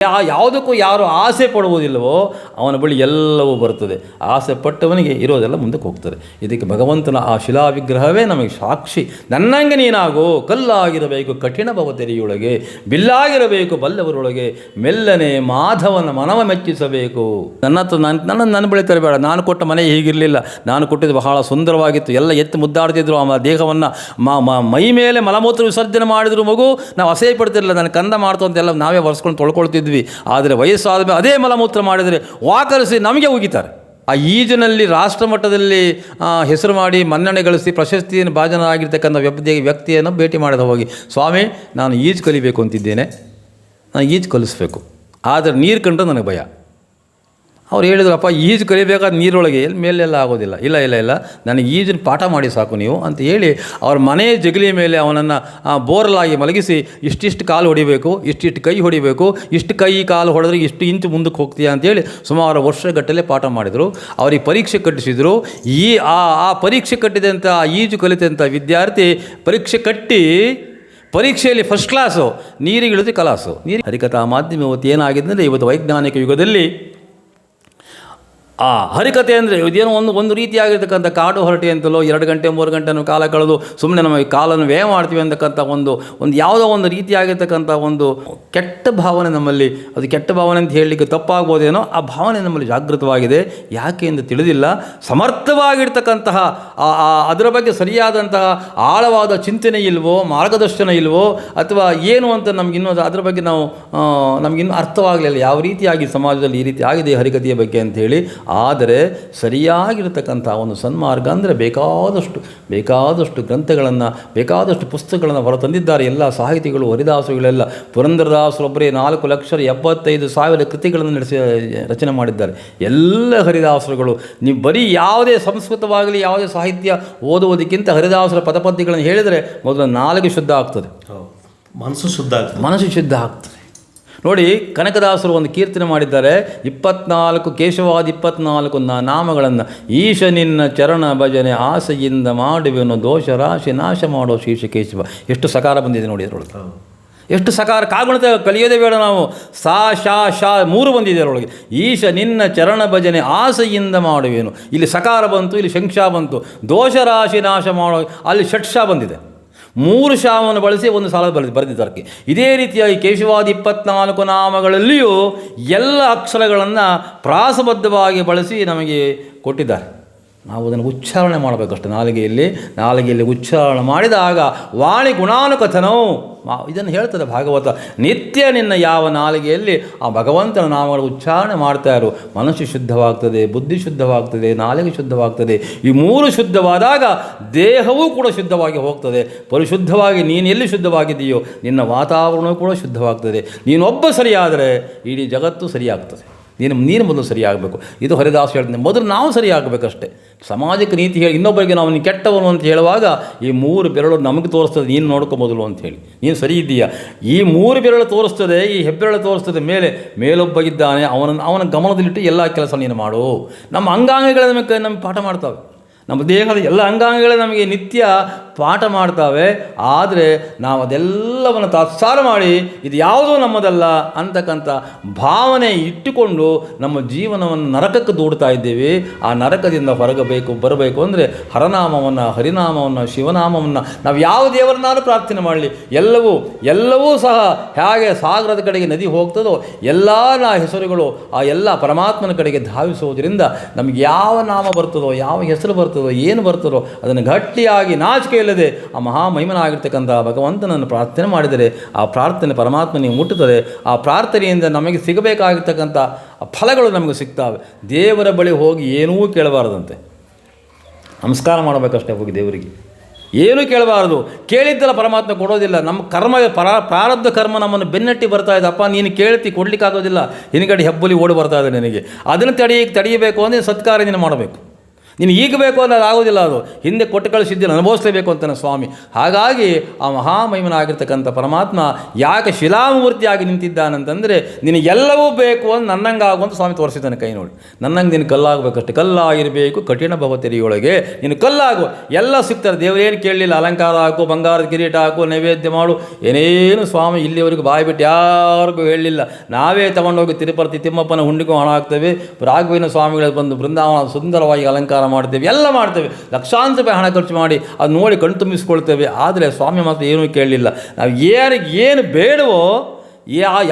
ಯಾವುದಕ್ಕೂ ಯಾರು ಆಸೆ ಪಡುವುದಿಲ್ಲವೋ ಅವನ ಬಳಿ ಎಲ್ಲವೂ ಬರುತ್ತದೆ. ಆಸೆ ಪಟ್ಟವನಿಗೆ ಇರೋದೆಲ್ಲ ಮುಂದಕ್ಕೆ ಹೋಗ್ತದೆ. ಇದಕ್ಕೆ ಭಗವಂತನ ಆ ಶಿಲಾ ವಿಗ್ರಹವೇ ನಮಗೆ ಸಾಕ್ಷಿ. ನನ್ನಂಗೆ ನೀನಾಗೋ, ಕಲ್ಲಾಗಿರಬೇಕು ಕಠಿಣ ಭವತೆರಿಯೊಳಗೆ, ಬಿಲ್ಲಾಗಿರಬೇಕು ಬಲ್ಲವರೊಳಗೆ, ಮೆಲ್ಲನೆ ಮಾಧವನ ಮನವ ಮೆಚ್ಚಿಸಬೇಕು. ನನ್ನ ಬಳಿ ತರಬೇಡ. ನಾನು ಕೊಟ್ಟ ಮನೆ ಹೀಗಿರಲಿಲ್ಲ, ನಾನು ಕೊಟ್ಟಿದ್ದು ಬಹಳ ಸುಂದರವಾಗಿತ್ತು. ಎಲ್ಲ ಎತ್ತು ಮುದ್ದಾಡ್ತಿದ್ರು. ಆ ದೇಹವನ್ನು ಮೈ ಮೇಲೆ ಮಲಮೂತ್ರ ವಿಸರ್ಜನೆ ಮಾಡಿದ್ರು ಮಗು, ನಾವು ಅಸಹ್ಯ ಪಡ್ತಿರಲಿಲ್ಲ. ನನ್ನ ಕಂದ ಮಾಡ್ತು ಅಂತೆಲ್ಲ ನಾವೇ ಒರೆಸ್ಕೊಂಡು ತೊಳ್ಕೊಳ್ತಿದ್ವಿ. ಆದರೆ ವಯಸ್ಸಾದ ಮೇಲೆ ಅದೇ ಮಲಮೂತ್ರ ಮಾಡಿದರೆ ವಾಕರಿಸಿ ನಮಗೆ ಉಗಿತಾರೆ. ಆ ಈಜಿನಲ್ಲಿ ರಾಷ್ಟ್ರ ಮಟ್ಟದಲ್ಲಿ ಹೆಸರು ಮಾಡಿ ಮನ್ನಣೆ ಗಳಿಸಿ ಪ್ರಶಸ್ತಿಯನ್ನು ಭಾಜನರಾಗಿರ್ತಕ್ಕಂಥ ವ್ಯಕ್ತಿಯನ್ನು ಭೇಟಿ ಮಾಡಿದ ಹೋಗಿ, ಸ್ವಾಮಿ ನಾನು ಈಜು ಕಲಿಬೇಕು ಅಂತಿದ್ದೇನೆ, ನಾನು ಈಜು ಕಲಿಸ್ಬೇಕು, ಆದರೆ ನೀರು ಕಂಡ್ರೆ ನನಗೆ ಭಯ. ಅವ್ರು ಹೇಳಿದ್ರಪ್ಪ ಈಜು ಕಲಿಬೇಕಾದ ನೀರೊಳಗೆ ಮೇಲೆಲ್ಲ ಆಗೋದಿಲ್ಲ. ಇಲ್ಲ ನನಗೆ ಈಜಿನ ಪಾಠ ಮಾಡಿ ಸಾಕು ನೀವು ಅಂತ ಹೇಳಿ ಅವ್ರ ಮನೆ ಜಗಲಿ ಮೇಲೆ ಅವನನ್ನು ಬೋರಲಾಗಿ ಮಲಗಿಸಿ ಇಷ್ಟಿಷ್ಟು ಕಾಲು ಹೊಡಿಬೇಕು, ಇಷ್ಟಿಷ್ಟು ಕೈ ಹೊಡಿಬೇಕು, ಇಷ್ಟು ಕೈ ಕಾಲು ಹೊಡೆದ್ರೆ ಇಷ್ಟು ಇಂಚು ಮುಂದಕ್ಕೆ ಹೋಗ್ತೀಯಾ ಅಂತೇಳಿ ಸುಮಾರು ವರ್ಷಗಟ್ಟಲೆ ಪಾಠ ಮಾಡಿದರು. ಅವ್ರಿಗೆ ಪರೀಕ್ಷೆ ಕಟ್ಟಿಸಿದರು. ಆ ಪರೀಕ್ಷೆ ಕಟ್ಟಿದಂಥ ಈಜು ಕಲಿತಂಥ ವಿದ್ಯಾರ್ಥಿ ಪರೀಕ್ಷೆ ಕಟ್ಟಿ ಪರೀಕ್ಷೆಯಲ್ಲಿ ಫಸ್ಟ್ ಕ್ಲಾಸು, ನೀರಿಗಿಳಿದು ಕಲಾಸು. ಹರಿಕಥಾ ಮಾಧ್ಯಮ ಇವತ್ತು ಏನಾಗಿದೆ ಅಂದರೆ, ಇವತ್ತು ವೈಜ್ಞಾನಿಕ ಯುಗದಲ್ಲಿ ಹರಿಕತೆ ಅಂದರೆ ಇದೇನೋ ಒಂದು ರೀತಿಯಾಗಿರ್ತಕ್ಕಂಥ ಕಾಡು ಹರಟೆ ಅಂತಲೋ 2 ಗಂಟೆ 3 ಗಂಟೆನೂ ಕಾಲ ಕಳೆದು ಸುಮ್ಮನೆ ನಮಗೆ ಕಾಲನ್ನು ವ್ಯಯ ಮಾಡ್ತೀವಿ ಅಂತಕ್ಕಂಥ ಒಂದು ಯಾವುದೋ ಒಂದು ರೀತಿಯಾಗಿರ್ತಕ್ಕಂಥ ಒಂದು ಕೆಟ್ಟ ಭಾವನೆ ನಮ್ಮಲ್ಲಿ, ಅದು ಕೆಟ್ಟ ಭಾವನೆ ಅಂತ ಹೇಳಲಿಕ್ಕೆ ತಪ್ಪಾಗ್ಬೋದೇನೋ, ಆ ಭಾವನೆ ನಮ್ಮಲ್ಲಿ ಜಾಗೃತವಾಗಿದೆ. ಯಾಕೆ ಎಂದು ತಿಳಿದಿಲ್ಲ. ಸಮರ್ಥವಾಗಿರ್ತಕ್ಕಂತಹ ಅದರ ಬಗ್ಗೆ ಸರಿಯಾದಂತಹ ಆಳವಾದ ಚಿಂತನೆ ಇಲ್ವೋ, ಮಾರ್ಗದರ್ಶನ ಇಲ್ವೋ, ಅಥವಾ ಏನು ಅಂತ ನಮಗಿನ್ನೂ ಅದರ ಬಗ್ಗೆ ನಮಗಿನ್ನೂ ಅರ್ಥವಾಗಲಿಲ್ಲ. ಯಾವ ರೀತಿಯಾಗಿ ಸಮಾಜದಲ್ಲಿ ಈ ರೀತಿ ಆಗಿದೆ ಹರಿಕತೆಯ ಬಗ್ಗೆ ಅಂಥೇಳಿ. ಆದರೆ ಸರಿಯಾಗಿರ್ತಕ್ಕಂಥ ಒಂದು ಸನ್ಮಾರ್ಗ ಅಂದರೆ ಬೇಕಾದಷ್ಟು ಗ್ರಂಥಗಳನ್ನು, ಬೇಕಾದಷ್ಟು ಪುಸ್ತಕಗಳನ್ನು ಹೊರತಂದಿದ್ದಾರೆ ಎಲ್ಲ ಸಾಹಿತಿಗಳು, ಹರಿದಾಸರುಗಳೆಲ್ಲ. ಪುರಂದರದಾಸರೊಬ್ಬರೇ 4,75,000 ಕೃತಿಗಳನ್ನು ರಚನೆ ಮಾಡಿದ್ದಾರೆ. ಎಲ್ಲ ಹರಿದಾಸರುಗಳು. ನೀವು ಬರೀ ಯಾವುದೇ ಸಂಸ್ಕೃತವಾಗಲಿ ಯಾವುದೇ ಸಾಹಿತ್ಯ ಓದುವುದಕ್ಕಿಂತ ಹರಿದಾಸರ ಪದಪದ್ಯಗಳನ್ನು ಹೇಳಿದರೆ ಮೊದಲು ನಾಲಿಗೆ ಶುದ್ಧ ಆಗ್ತದೆ, ಮನಸ್ಸು ಶುದ್ಧ ಆಗ್ತದೆ. ನೋಡಿ, ಕನಕದಾಸರು ಒಂದು ಕೀರ್ತನೆ ಮಾಡಿದ್ದಾರೆ. 24 ಕೇಶವಾದ 24 ನಾಮಗಳನ್ನು. ಈಶ ನಿನ್ನ ಚರಣ ಭಜನೆ ಆಸೆಯಿಂದ ಮಾಡುವೆನು, ದೋಷ ರಾಶಿ ನಾಶ ಮಾಡೋ ಶೀರ್ಷ ಕೇಶವ. ಎಷ್ಟು ಸಕಾರ ಬಂದಿದೆ ನೋಡಿ ಅದರೊಳಗೆ, ಎಷ್ಟು ಸಕಾರ. ಕಾಗುಣಿತ ಕಲಿಯೋದೇ ಬೇಡ ನಾವು. ಸಾ ಶಾ ಶಾ 3 ಬಂದಿದೆ ಅದರೊಳಗೆ. ಈಶ ನಿನ್ನ ಚರಣ ಭಜನೆ ಆಸೆಯಿಂದ ಮಾಡುವೆನು, ಇಲ್ಲಿ ಸಕಾರ ಬಂತು, ಇಲ್ಲಿ ಶಂಕ್ಷಾ ಬಂತು. ದೋಷ ರಾಶಿ ನಾಶ ಮಾಡೋ, ಅಲ್ಲಿ ಷಟ್ಷಾ ಬಂದಿದೆ. 3 ಶಾವನ್ನು ಬಳಸಿ ಒಂದು ಸಾಲ ಬರೆದಿದ್ದಾರೆ. ಇದೇ ರೀತಿಯಾಗಿ ಕೇಶವಾದಿ 24 ನಾಮಗಳಲ್ಲಿಯೂ ಎಲ್ಲ ಅಕ್ಷರಗಳನ್ನು ಪ್ರಾಸಬದ್ಧವಾಗಿ ಬಳಸಿ ನಮಗೆ ಕೊಟ್ಟಿದ್ದಾರೆ. ನಾವು ಅದನ್ನು ಉಚ್ಚಾರಣೆ ಮಾಡಬೇಕಷ್ಟೆ. ನಾಲಿಗೆಯಲ್ಲಿ ಉಚ್ಚಾರಣೆ ಮಾಡಿದಾಗ ವಾಣಿ ಗುಣಾನುಕಥನವು ಇದನ್ನು ಹೇಳ್ತದೆ ಭಾಗವತ. ನಿತ್ಯ ನಿನ್ನ ಯಾವ ನಾಲಿಗೆಯಲ್ಲಿ ಆ ಭಗವಂತನ ನಾಮಗಳ ಉಚ್ಚಾರಣೆ ಮಾಡ್ತಾ ಇರು, ಮನಸ್ಸು ಶುದ್ಧವಾಗ್ತದೆ, ಬುದ್ಧಿ ಶುದ್ಧವಾಗ್ತದೆ, ನಾಲಿಗೆ ಶುದ್ಧವಾಗ್ತದೆ. ಈ 3 ಶುದ್ಧವಾದಾಗ ದೇಹವೂ ಕೂಡ ಶುದ್ಧವಾಗಿ ಹೋಗ್ತದೆ. ಪರಿಶುದ್ಧವಾಗಿ ನೀನು ಎಲ್ಲಿ ಶುದ್ಧವಾಗಿದೆಯೋ ನಿನ್ನ ವಾತಾವರಣವೂ ಕೂಡ ಶುದ್ಧವಾಗ್ತದೆ. ನೀನೊಬ್ಬ ಸರಿಯಾದರೆ ಇಡೀ ಜಗತ್ತು ಸರಿಯಾಗ್ತದೆ. ನೀನು ಮೊದಲು ಸರಿಯಾಗಬೇಕು. ಇದು ಹರಿದಾಸ ಹೇಳ್ತೀನಿ. ಮೊದಲು ನಾವು ಸರಿಯಾಗಬೇಕಷ್ಟೇ. ಸಮಾಜಕ್ಕೆ ನೀತಿ ಹೇಳಿ ಇನ್ನೊಬ್ಬರಿಗೆ ನಾವು ನೀನು ಕೆಟ್ಟವನು ಅಂತ ಹೇಳುವಾಗ ಈ 3 ಬೆರಳು ನಮಗೆ ತೋರಿಸ್ತದೆ, ನೀನು ನೋಡ್ಕೊ ಮೊದಲು ಅಂಥೇಳಿ. ನೀನು ಸರಿ ಇದ್ದೀಯಾ, ಈ 3 ಬೆರಳು ತೋರಿಸ್ತದೆ, ಈ ಹೆಬ್ಬೆರಳು ತೋರಿಸ್ತದೆ ಮೇಲೊಬ್ಬ ಇದ್ದಾನೆ, ಅವನ ಗಮನದಲ್ಲಿಟ್ಟು ಎಲ್ಲ ಕೆಲಸ ನೀನು ಮಾಡು. ನಮ್ಮ ಅಂಗಾಂಗಗಳೇ ನಮಗೆ ಪಾಠ ಮಾಡ್ತವೆ. ನಮ್ಮ ದೇಹದ ಎಲ್ಲ ಅಂಗಾಂಗಗಳೇ ನಮಗೆ ನಿತ್ಯ ಪಾಠ ಮಾಡ್ತಾವೆ. ಆದರೆ ನಾವು ಅದೆಲ್ಲವನ್ನು ತಾತ್ಸಾರ ಮಾಡಿ ಇದು ಯಾವುದೂ ನಮ್ಮದಲ್ಲ ಅಂತಕ್ಕಂಥ ಭಾವನೆ ಇಟ್ಟುಕೊಂಡು ನಮ್ಮ ಜೀವನವನ್ನು ನರಕಕ್ಕೆ ದೂಡ್ತಾ ಇದ್ದೇವೆ. ಆ ನರಕದಿಂದ ಬರಬೇಕು ಅಂದರೆ ಹರಿನಾಮವನ್ನು ಶಿವನಾಮವನ್ನು ನಾವು ಯಾವ ದೇವರನ್ನಾದರೂ ಪ್ರಾರ್ಥನೆ ಮಾಡಲಿ, ಎಲ್ಲವೂ ಸಹ ಹೇಗೆ ಸಾಗರದ ಕಡೆಗೆ ನದಿ ಹೋಗ್ತದೋ ಎಲ್ಲ ಹೆಸರುಗಳು ಆ ಎಲ್ಲ ಪರಮಾತ್ಮನ ಕಡೆಗೆ ಧಾವಿಸುವುದರಿಂದ ನಮಗೆ ಯಾವ ನಾಮ ಬರ್ತದೋ, ಯಾವ ಹೆಸರು ಬರ್ತದೋ, ಏನು ಬರ್ತದೋ ಅದನ್ನು ಗಟ್ಟಿಯಾಗಿ ನಾಚಿಕೆ ಇಲ್ಲದೆ ಆ ಮಹಾಮಹಿಮನಾಗಿರ್ತಕ್ಕಂಥ ಭಗವಂತನನ್ನು ಪ್ರಾರ್ಥನೆ ಮಾಡಿದರೆ ಆ ಪ್ರಾರ್ಥನೆ ಪರಮಾತ್ಮನಿಗೆ ಮುಟ್ಟುತ್ತದೆ. ಆ ಪ್ರಾರ್ಥನೆಯಿಂದ ನಮಗೆ ಸಿಗಬೇಕಾಗಿರ್ತಕ್ಕಂಥ ಫಲಗಳು ನಮಗೆ ಸಿಗ್ತವೆ. ದೇವರ ಬಳಿ ಹೋಗಿ ಏನೂ ಕೇಳಬಾರದಂತೆ, ನಮಸ್ಕಾರ ಮಾಡಬೇಕಷ್ಟೇ ಹೋಗಿ ದೇವರಿಗೆ, ಏನೂ ಕೇಳಬಾರದು. ಕೇಳಿದ್ದಲ್ಲ ಪರಮಾತ್ಮ ಕೊಡೋದಿಲ್ಲ. ನಮ್ಮ ಪ್ರಾರಬ್ಧ ಕರ್ಮ ನಮ್ಮನ್ನು ಬೆನ್ನಟ್ಟಿ ಬರ್ತಾ ಇದೆ. ಅಪ್ಪ ನೀನು ಕೇಳ್ತಿ, ಕೊಡಲಿಕ್ಕಾಗೋದಿಲ್ಲ, ಹಿಂದ್ಗಡೆ ಹೆಬ್ಬಲಿ ಓಡಿ ಬರ್ತಾ ಇದೆ ನಿನಗೆ. ಅದನ್ನು ತಡೆಯಬೇಕು ಅಂದರೆ ಸತ್ಕಾರ ನೀನು ಮಾಡಬೇಕು. ನೀನು ಈಗ ಬೇಕು ಅನ್ನೋದು ಆಗೋದಿಲ್ಲ, ಅದು ಹಿಂದೆ ಕೊಟ್ಟು ಕಳಿಸಿದ್ದೀನಿ ಅನುಭವಿಸಲೇಬೇಕು ಅಂತಾನೆ ಸ್ವಾಮಿ. ಹಾಗಾಗಿ ಆ ಮಹಾಮಹಿಮನಾಗಿರ್ತಕ್ಕಂಥ ಪರಮಾತ್ಮ ಯಾಕೆ ಶಿಲಾಮೂರ್ತಿಯಾಗಿ ನಿಂತಿದ್ದಾನಂತಂದರೆ ನಿನಗೆಲ್ಲವೂ ಬೇಕು ಅಂತ ನನ್ನಂಗೆ ಆಗುವಂತ ಸ್ವಾಮಿ ತೋರಿಸಿದ್ದಾನೆ. ಕೈ ನೋಡಿ, ನನ್ನಂಗೆ ನೀನು ಕಲ್ಲಾಗಬೇಕಷ್ಟೆ, ಕಲ್ಲಾಗಿರಬೇಕು ಕಠಿಣ ಭವತೆರಿಯೊಳಗೆ ನೀನು ಕಲ್ಲಾಗು. ಎಲ್ಲ ಸಿಗ್ತಾರೆ, ದೇವರೇನು ಕೇಳಲಿಲ್ಲ, ಅಲಂಕಾರ ಹಾಕು, ಬಂಗಾರದ ಕಿರೀಟ ಹಾಕು, ನೈವೇದ್ಯ ಮಾಡು, ಏನೇನು ಸ್ವಾಮಿ ಇಲ್ಲಿವರೆಗೂ ಬಾಯಿ ಬಿಟ್ಟು ಯಾರಿಗೂ ಹೇಳಲಿಲ್ಲ. ನಾವೇ ತಗೊಂಡೋಗಿ ತಿರುಪತಿ ತಿಮ್ಮಪ್ಪನ ಹುಂಡಿಗೂ ಹಣ ಹಾಕ್ತೇವೆ, ರಾಘವೇಂದ್ರ ಸ್ವಾಮಿಗಳು ಬಂದು ಬೃಂದಾವನ ಸುಂದರವಾಗಿ ಅಲಂಕಾರ ಮಾಡ್ತೇವೆ, ಎಲ್ಲ ಮಾಡ್ತೇವೆ, ಲಕ್ಷಾಂತರ ರೂಪಾಯಿ ಹಣ ಖರ್ಚು ಮಾಡಿ ಅದು ನೋಡಿ ಕಣ್ ತುಂಬಿಸ್ಕೊಳ್ತೇವೆ. ಆದರೆ ಸ್ವಾಮಿ ಮಾತ್ರ ಏನೂ ಕೇಳಲಿಲ್ಲ. ನಾವು ಏನು ಬೇಡವೋ,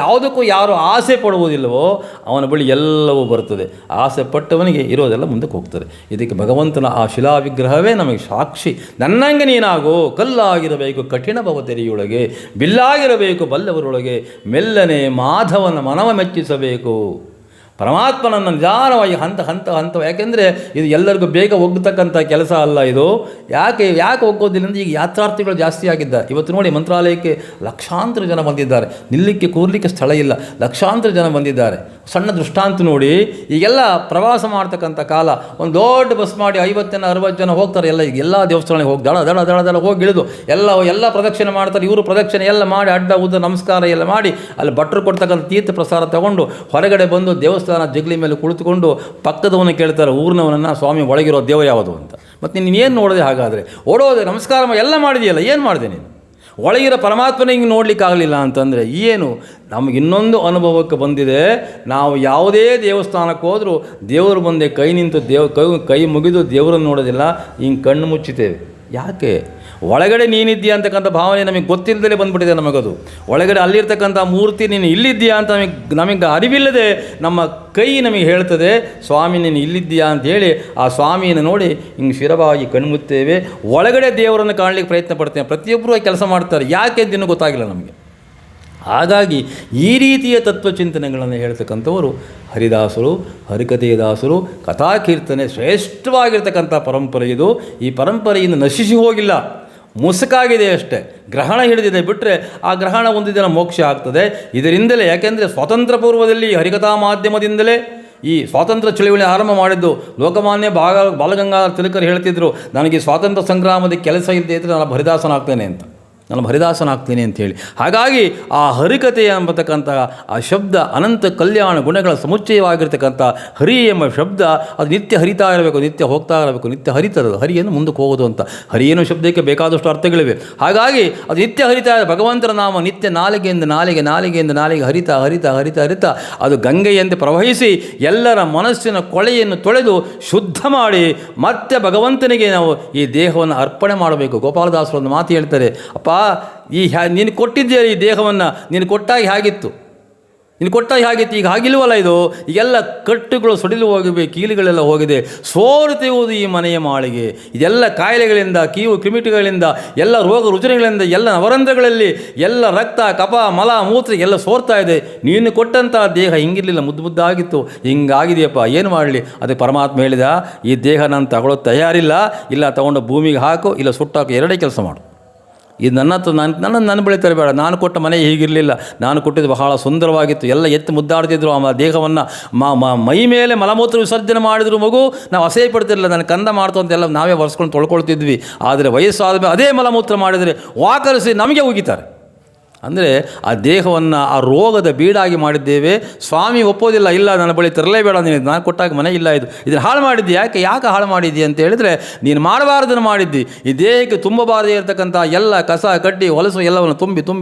ಯಾವುದಕ್ಕೂ ಯಾರು ಆಸೆ ಪಡುವುದಿಲ್ಲವೋ ಅವನ ಬಳಿ ಎಲ್ಲವೂ ಬರ್ತದೆ. ಆಸೆ ಪಟ್ಟವನಿಗೆ ಇರೋದೆಲ್ಲ ಮುಂದಕ್ಕೆ ಹೋಗ್ತದೆ. ಇದಕ್ಕೆ ಭಗವಂತನ ಆ ಶಿಲಾ ವಿಗ್ರಹವೇ ನಮಗೆ ಸಾಕ್ಷಿ. ನನ್ನಂಗೆ ನೀನಾಗೋ, ಕಲ್ಲಾಗಿರಬೇಕು ಕಠಿಣ ಭವತೆರಿಯೊಳಗೆ, ಬಿಲ್ಲಾಗಿರಬೇಕು ಬಲ್ಲವರೊಳಗೆ, ಮೆಲ್ಲನೆ ಮಾಧವನ ಮನವ ಮೆಚ್ಚಿಸಬೇಕು. ಪರಮಾತ್ಮನನ್ನು ನಿಧಾನವಾಗಿ ಹಂತ ಯಾಕೆಂದರೆ ಇದು ಎಲ್ಲರಿಗೂ ಬೇಗ ಒಗ್ಗತಕ್ಕಂಥ ಕೆಲಸ ಅಲ್ಲ ಇದು. ಯಾಕೆ ಒಗ್ಗೋದಿಲ್ಲ ಅಂದರೆ ಈಗ ಯಾತ್ರಾರ್ಥಿಗಳು ಜಾಸ್ತಿ ಆಗಿದ್ದಾರೆ. ಇವತ್ತು ನೋಡಿ ಮಂತ್ರಾಲಯಕ್ಕೆ ಲಕ್ಷಾಂತರ ಜನ ಬಂದಿದ್ದಾರೆ, ನಿಲ್ಲಕ್ಕೆ ಕೂರಲಿಕ್ಕೆ ಸ್ಥಳ ಇಲ್ಲ, ಲಕ್ಷಾಂತರ ಜನ ಬಂದಿದ್ದಾರೆ. ಸಣ್ಣ ದೃಷ್ಟಾಂತ ನೋಡಿ, ಈಗೆಲ್ಲ ಪ್ರವಾಸ ಮಾಡ್ತಕ್ಕಂಥ ಕಾಲ, ಒಂದು ದೊಡ್ಡ ಬಸ್ ಮಾಡಿ 50-60 ಜನ ಹೋಗ್ತಾರೆ. ಎಲ್ಲ ದೇವಸ್ಥಾನಕ್ಕೆ ಹೋಗಿ ದಡ ಹೋಗಿ ಇಳಿದು ಎಲ್ಲ ಪ್ರದಕ್ಷಿಣೆ ಮಾಡ್ತಾರೆ. ಇವರು ಪ್ರದಕ್ಷಿಣೆ ಎಲ್ಲ ಮಾಡಿ ಅಡ್ಡ ಉದ್ದ ನಮಸ್ಕಾರ ಎಲ್ಲ ಮಾಡಿ ಅಲ್ಲಿ ಭಟ್ರು ಕೊಡ್ತಕ್ಕಂಥ ತೀರ್ಥ ಪ್ರಸಾದ ತಗೊಂಡು ಹೊರಗಡೆ ಬಂದು ದೇವಸ್ಥಾನ ಜಗಲಿ ಮೇಲೆ ಕುಳಿತುಕೊಂಡು ಪಕ್ಕದವನ್ನ ಕೇಳ್ತಾರೆ, ಊರಿನವನನ್ನು, ಸ್ವಾಮಿ ಒಳಗಿರೋ ದೇವರು ಯಾವುದು ಅಂತ. ಮತ್ತು ನೀನೇನು ನೋಡಿದೆ? ಹಾಗಾದರೆ ಓಡೋದೆ, ನಮಸ್ಕಾರ ಎಲ್ಲ ಮಾಡಿದೆಯಲ್ಲ, ಏನು ಮಾಡಿದೆ ನೀನು? ಒಳಗಿರೋ ಪರಮಾತ್ಮನ ಹಿಂಗೆ ನೋಡಲಿಕ್ಕಾಗಲಿಲ್ಲ ಅಂತಂದರೆ ಏನು? ನಮಗೆ ಇನ್ನೊಂದು ಅನುಭವಕ್ಕೆ ಬಂದಿದೆ. ನಾವು ಯಾವುದೇ ದೇವಸ್ಥಾನಕ್ಕೆ ಹೋದರೂ ದೇವರು ಮುಂದೆ ಕೈ ನಿಂತು ಕೈ ಮುಗಿದು ದೇವರನ್ನು ನೋಡೋದಿಲ್ಲ, ಹಿಂಗೆ ಕಣ್ಣು ಮುಚ್ಚಿತೇವೆ. ಯಾಕೆ? ಒಳಗಡೆ ನೀನಿದ್ದೀಯಾ ಅಂತಕ್ಕಂಥ ಭಾವನೆ ನಮಗೆ ಗೊತ್ತಿಲ್ಲದಲೇ ಬಂದುಬಿಟ್ಟಿದೆ ನಮಗದು. ಒಳಗಡೆ ಅಲ್ಲಿರ್ತಕ್ಕಂಥ ಮೂರ್ತಿ ನೀನು ಇಲ್ಲಿದ್ದೀಯಾ ಅಂತ ನಮಗೆ ಅರಿವಿಲ್ಲದೆ ನಮ್ಮ ಕೈ ನಮಗೆ ಹೇಳ್ತದೆ, ಸ್ವಾಮಿ ನೀನು ಇಲ್ಲಿದ್ದೀಯಾ ಅಂಥೇಳಿ ಆ ಸ್ವಾಮಿಯನ್ನು ನೋಡಿ ಹಿಂಗೆ ಶಿರವಾಗಿ ಕಣ್ಮುತ್ತೇವೆ. ಒಳಗಡೆ ದೇವರನ್ನು ಕಾಣಲಿಕ್ಕೆ ಪ್ರಯತ್ನ ಪಡ್ತೇವೆ. ಪ್ರತಿಯೊಬ್ಬರು ಕೆಲಸ ಮಾಡ್ತಾರೆ, ಯಾಕೆ ಅಂತ ಇನ್ನೂ ಗೊತ್ತಾಗಿಲ್ಲ ನಮಗೆ. ಹಾಗಾಗಿ ಈ ರೀತಿಯ ತತ್ವಚಿಂತನೆಗಳನ್ನು ಹೇಳ್ತಕ್ಕಂಥವರು ಹರಿದಾಸರು, ಹರಿಕಥೆದಾಸರು, ಕಥಾಕೀರ್ತನೆ ಶ್ರೇಷ್ಠವಾಗಿರ್ತಕ್ಕಂಥ ಪರಂಪರೆ ಇದು. ಈ ಪರಂಪರೆಯಿಂದ ನಶಿಸಿ ಹೋಗಿಲ್ಲ, ಮುಸುಕಾಗಿದೆ ಅಷ್ಟೇ, ಗ್ರಹಣ ಹಿಡಿದಿದೆ. ಬಿಟ್ಟರೆ ಆ ಗ್ರಹಣ ಒಂದು ದಿನ ಮೋಕ್ಷ ಆಗ್ತದೆ. ಇದರಿಂದಲೇ, ಯಾಕೆಂದರೆ ಸ್ವಾತಂತ್ರ್ಯ ಪೂರ್ವದಲ್ಲಿ ಹರಿಕಥಾ ಮಾಧ್ಯಮದಿಂದಲೇ ಈ ಸ್ವಾತಂತ್ರ್ಯ ಚಳುವಳಿ ಆರಂಭ ಮಾಡಿದ್ದು. ಲೋಕಮಾನ್ಯ ಬಾಲಗಂಗಾಧರ ತಿಲಕರು ಹೇಳ್ತಿದ್ರು, ನನಗೆ ಸ್ವಾತಂತ್ರ್ಯ ಸಂಗ್ರಾಮದ ಕೆಲಸ ಇಲ್ಲದೆ ಇದ್ದರೆ ನಾನು ಹರಿದಾಸನಾಗ್ತೇನೆ ಅಂತೇಳಿ. ಹಾಗಾಗಿ ಆ ಹರಿಕಥೆ ಎಂಬತಕ್ಕಂಥ ಆ ಶಬ್ದ ಅನಂತ ಕಲ್ಯಾಣ ಗುಣಗಳ ಸಮುಚ್ಚಯವಾಗಿರ್ತಕ್ಕಂಥ ಹರಿ ಎಂಬ ಶಬ್ದ ಅದು ನಿತ್ಯ ಹರಿತಾ ಇರಬೇಕು, ನಿತ್ಯ ಹೋಗ್ತಾ ಇರಬೇಕು, ನಿತ್ಯ ಹರಿತರದು, ಹರಿಯನ್ನು ಮುಂದಕ್ಕೆ ಹೋಗೋದು ಅಂತ. ಹರಿ ಏನೋ ಶಬ್ದಕ್ಕೆ ಬೇಕಾದಷ್ಟು ಅರ್ಥಗಳಿವೆ. ಹಾಗಾಗಿ ಅದು ನಿತ್ಯ ಹರಿತಾ ಇದೆ. ಭಗವಂತನ ನಾಮ ನಿತ್ಯ ನಾಲಿಗೆಯಿಂದ ನಾಲಿಗೆ ಹರಿತಾ ಅದು ಗಂಗೆಯಂತೆ ಪ್ರವಹಿಸಿ ಎಲ್ಲರ ಮನಸ್ಸಿನ ಕೊಳೆಯನ್ನು ತೊಳೆದು ಶುದ್ಧ ಮಾಡಿ ಮತ್ತೆ ಭಗವಂತನಿಗೆ ನಾವು ಈ ದೇಹವನ್ನು ಅರ್ಪಣೆ ಮಾಡಬೇಕು. ಗೋಪಾಲದಾಸರು ಒಂದು ಮಾತು ಹೇಳ್ತಾರೆ, ಅಪ್ಪ ನೀನು ಕೊಟ್ಟಿದ್ದೀಯ ಈ ದೇಹವನ್ನು, ನೀನು ಕೊಟ್ಟಾಗಿ ಹೇಗಿತ್ತು, ಈಗ ಹಾಗಿಲ್ವಲ್ಲ ಇದು. ಈಗೆಲ್ಲ ಕಟ್ಟುಗಳು ಸಡಿಲು ಹೋಗಿವೆ, ಕೀಲುಗಳೆಲ್ಲ ಹೋಗಿದೆ, ಸೋರುತ್ತಿರುವುದು ಈ ಮನೆಯ ಮಾಳಿಗೆ. ಇದೆಲ್ಲ ಕಾಯಿಲೆಗಳಿಂದ, ಕ್ರಿಮಿಟಿಗಳಿಂದ, ಎಲ್ಲ ರೋಗ ರುಜಿನಗಳಿಂದ, ಎಲ್ಲ ನವರಂಧ್ರಗಳಲ್ಲಿ ಎಲ್ಲ ರಕ್ತ, ಕಫ, ಮಲ, ಮೂತ್ರ ಎಲ್ಲ ಸೋರ್ತಾ ಇದೆ. ನೀನು ಕೊಟ್ಟಂಥ ದೇಹ ಹಿಂಗಿರಲಿಲ್ಲ, ಮುದ್ದಾಗಿತ್ತು, ಹಿಂಗಾಗಿದೆಯಪ್ಪ, ಏನು ಮಾಡಲಿ? ಅದಕ್ಕೆ ಪರಮಾತ್ಮ ಹೇಳಿದ, ಈ ದೇಹ ನಾನು ತಗೊಳ್ಳೋದು ತಯಾರಿಲ್ಲ, ಇಲ್ಲ ತಗೊಂಡು ಭೂಮಿಗೆ ಹಾಕು, ಇಲ್ಲ ಸುಟ್ಟಾಕು, ಎರಡೇ ಕೆಲಸ ಮಾಡು. ಇದು ನನ್ನ ಬಳಿ ತರಬೇಡ. ನಾನು ಕೊಟ್ಟ ಮನೆ ಹೀಗಿರಲಿಲ್ಲ, ನಾನು ಕೊಟ್ಟಿದ್ದು ಬಹಳ ಸುಂದರವಾಗಿತ್ತು, ಎಲ್ಲ ಎತ್ತು ಮುದ್ದಾಡ್ತಿದ್ರು. ಆ ದೇಹವನ್ನು ಮೈ ಮೇಲೆ ಮಲಮೂತ್ರ ವಿಸರ್ಜನೆ ಮಾಡಿದ್ರು ಮಗು, ನಾವು ಅಸಹ್ಯ ಪಡ್ತಿರಲಿಲ್ಲ, ನಾನು ಕಂದ ಮಾಡ್ತು ಅಂತೆಲ್ಲ ನಾವೇ ಒರೆಸ್ಕೊಂಡು ತೊಳ್ಕೊಳ್ತಿದ್ವಿ. ಆದರೆ ವಯಸ್ಸಾದ ಮೇಲೆ ಅದೇ ಮಲಮೂತ್ರ ಮಾಡಿದರೆ ವಾಕರಿಸಿ ನಮಗೆ ಉಗಿತಾರೆ. ಅಂದರೆ ಆ ದೇಹವನ್ನು ಆ ರೋಗದ ಬೀಡಾಗಿ ಮಾಡಿದ್ದೇವೆ. ಸ್ವಾಮಿ ಒಪ್ಪೋದಿಲ್ಲ, ಇಲ್ಲ ನನ್ನ ಬಳಿ ತರಲೇಬೇಡ, ನಾನು ಕೊಟ್ಟಾಗ ಮನೆ ಇಲ್ಲ, ಇದನ್ನು ಹಾಳು ಮಾಡಿದ್ದಿ. ಯಾಕೆ ಹಾಳು ಮಾಡಿದ್ದಿ ಅಂತ ಹೇಳಿದರೆ, ನೀನು ಮಾಡಬಾರ್ದನ್ನು ಮಾಡಿದ್ದಿ. ಈ ದೇಹಕ್ಕೆ ತುಂಬಬಾರದೇ ಇರತಕ್ಕಂಥ ಎಲ್ಲ ಕಸ ಕಡ್ಡಿ ಹೊಲಸು ಎಲ್ಲವನ್ನು